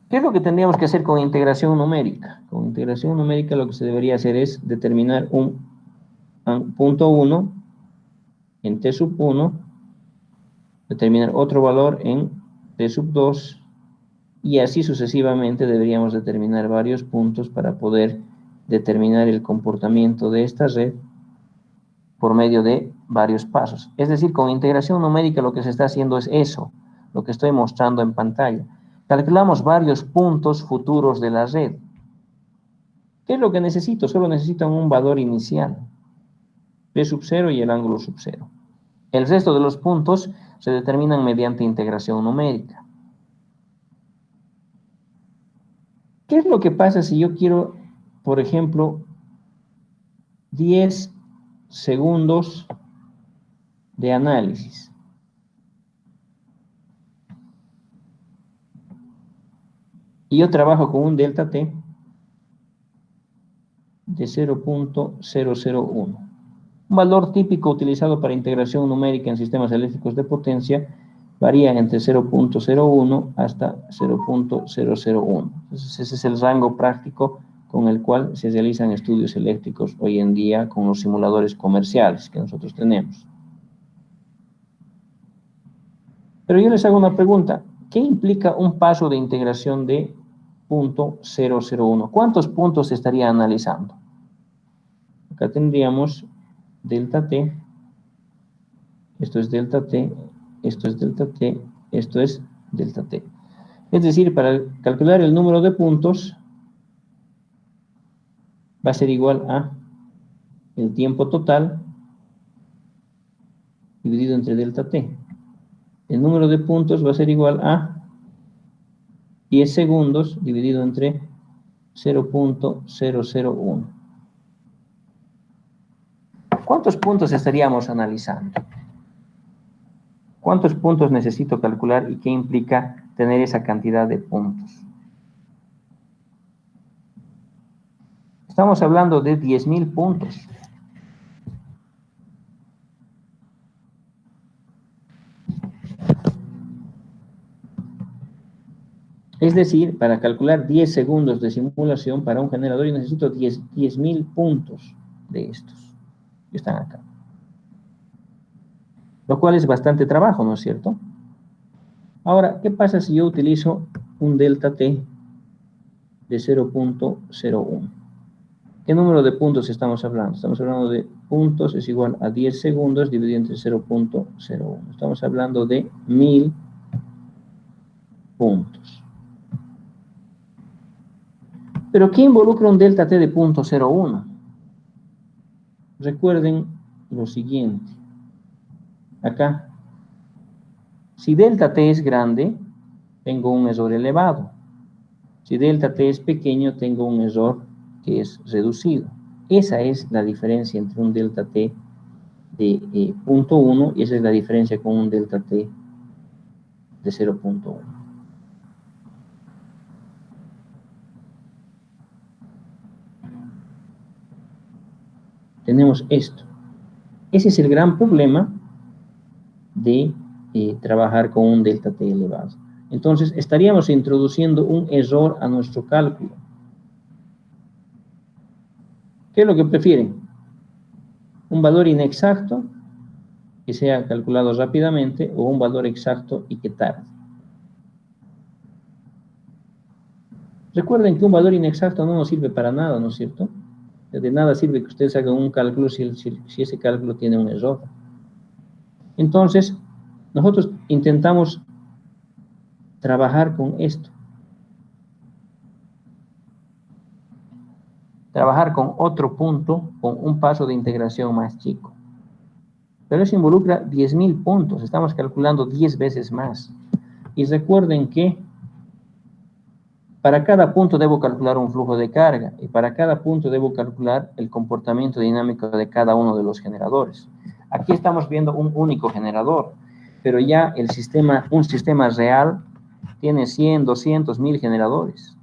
¿Qué es lo que tendríamos que hacer con integración numérica? Con integración numérica lo que se debería hacer es determinar un punto 1 en t sub 1, determinar otro valor en t sub 2 y así sucesivamente deberíamos determinar varios puntos para poder determinar el comportamiento de esta red por medio de varios pasos. Es decir, con integración numérica lo que se está haciendo es eso, lo que estoy mostrando en pantalla. Calculamos varios puntos futuros de la red. ¿Qué es lo que necesito? Solo necesito un valor inicial, P sub 0 y el ángulo sub 0. El resto de los puntos se determinan mediante integración numérica. ¿Qué es lo que pasa si yo quiero, por ejemplo, 10 segundos de análisis? Y yo trabajo con un delta T de 0.001. Un valor típico utilizado para integración numérica en sistemas eléctricos de potencia varía entre 0.01 hasta 0.001. Entonces, ese es el rango práctico con el cual se realizan estudios eléctricos hoy en día con los simuladores comerciales que nosotros tenemos. Pero yo les hago una pregunta. ¿Qué implica un paso de integración de 0.001? ¿Cuántos puntos se estaría analizando? Acá tendríamos delta T, esto es delta T, esto es delta T, esto es delta T. Es decir, para calcular el número de puntos va a ser igual a el tiempo total dividido entre delta T. El número de puntos va a ser igual a 10 segundos dividido entre 0.001. ¿Cuántos puntos estaríamos analizando? ¿Cuántos puntos necesito calcular y qué implica tener esa cantidad de puntos? Estamos hablando de 10.000 puntos. Es decir, para calcular 10 segundos de simulación para un generador, yo necesito 10.000 puntos de estos que están acá. Lo cual es bastante trabajo, ¿no es cierto? Ahora, ¿qué pasa si yo utilizo un delta T de 0.01? ¿Qué número de puntos estamos hablando? Estamos hablando de puntos es igual a 10 segundos dividido entre 0.01. Estamos hablando de 1000 puntos. ¿Pero qué involucra un delta T de 0.01? Recuerden lo siguiente. Acá, si delta T es grande, tengo un error elevado. Si delta T es pequeño, tengo un error que es reducido. Esa es la diferencia entre un delta T de 0.1 y esa es la diferencia con un delta T de 0.1. Tenemos esto. Ese es el gran problema de trabajar con un delta T elevado. Entonces, estaríamos introduciendo un error a nuestro cálculo. ¿Qué es lo que prefieren? ¿Un valor inexacto que sea calculado rápidamente o un valor exacto y que tarde? Recuerden que un valor inexacto no nos sirve para nada, ¿no es cierto? De nada sirve que ustedes hagan un cálculo si ese cálculo tiene un error. Entonces, nosotros intentamos trabajar con esto. Trabajar con otro punto, con un paso de integración más chico. Pero eso involucra 10.000 puntos. Estamos calculando 10 veces más. Y recuerden que para cada punto debo calcular un flujo de carga. Y para cada punto debo calcular el comportamiento dinámico de cada uno de los generadores. Aquí estamos viendo un único generador. Pero ya el sistema, un sistema real tiene 100, 200, 1000 generadores.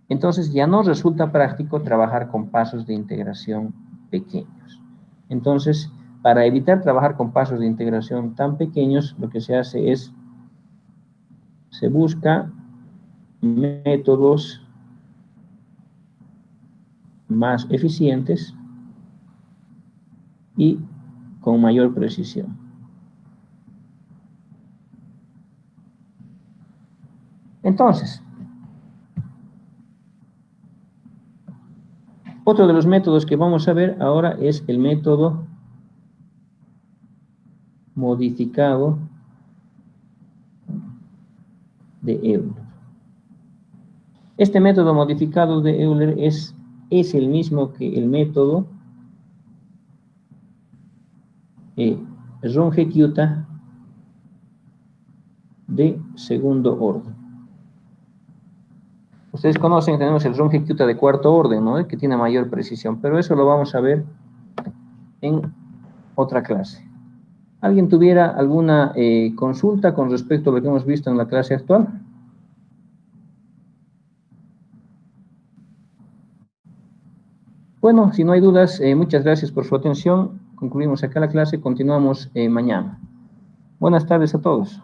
Entonces ya no resulta práctico trabajar con pasos de integración pequeños. Entonces, para evitar trabajar con pasos de integración tan pequeños, lo que se hace es, se busca métodos más eficientes y con mayor precisión. Entonces, Otro de los métodos que vamos a ver ahora es el método modificado de Euler. Este método modificado de Euler es el mismo que el método Runge-Kutta de segundo orden. Ustedes conocen, tenemos el Runge-Kutta de cuarto orden, ¿no? Que tiene mayor precisión, pero eso lo vamos a ver en otra clase. ¿Alguien tuviera alguna consulta con respecto a lo que hemos visto en la clase actual? Bueno, si no hay dudas, muchas gracias por su atención. Concluimos acá la clase, continuamos mañana. Buenas tardes a todos.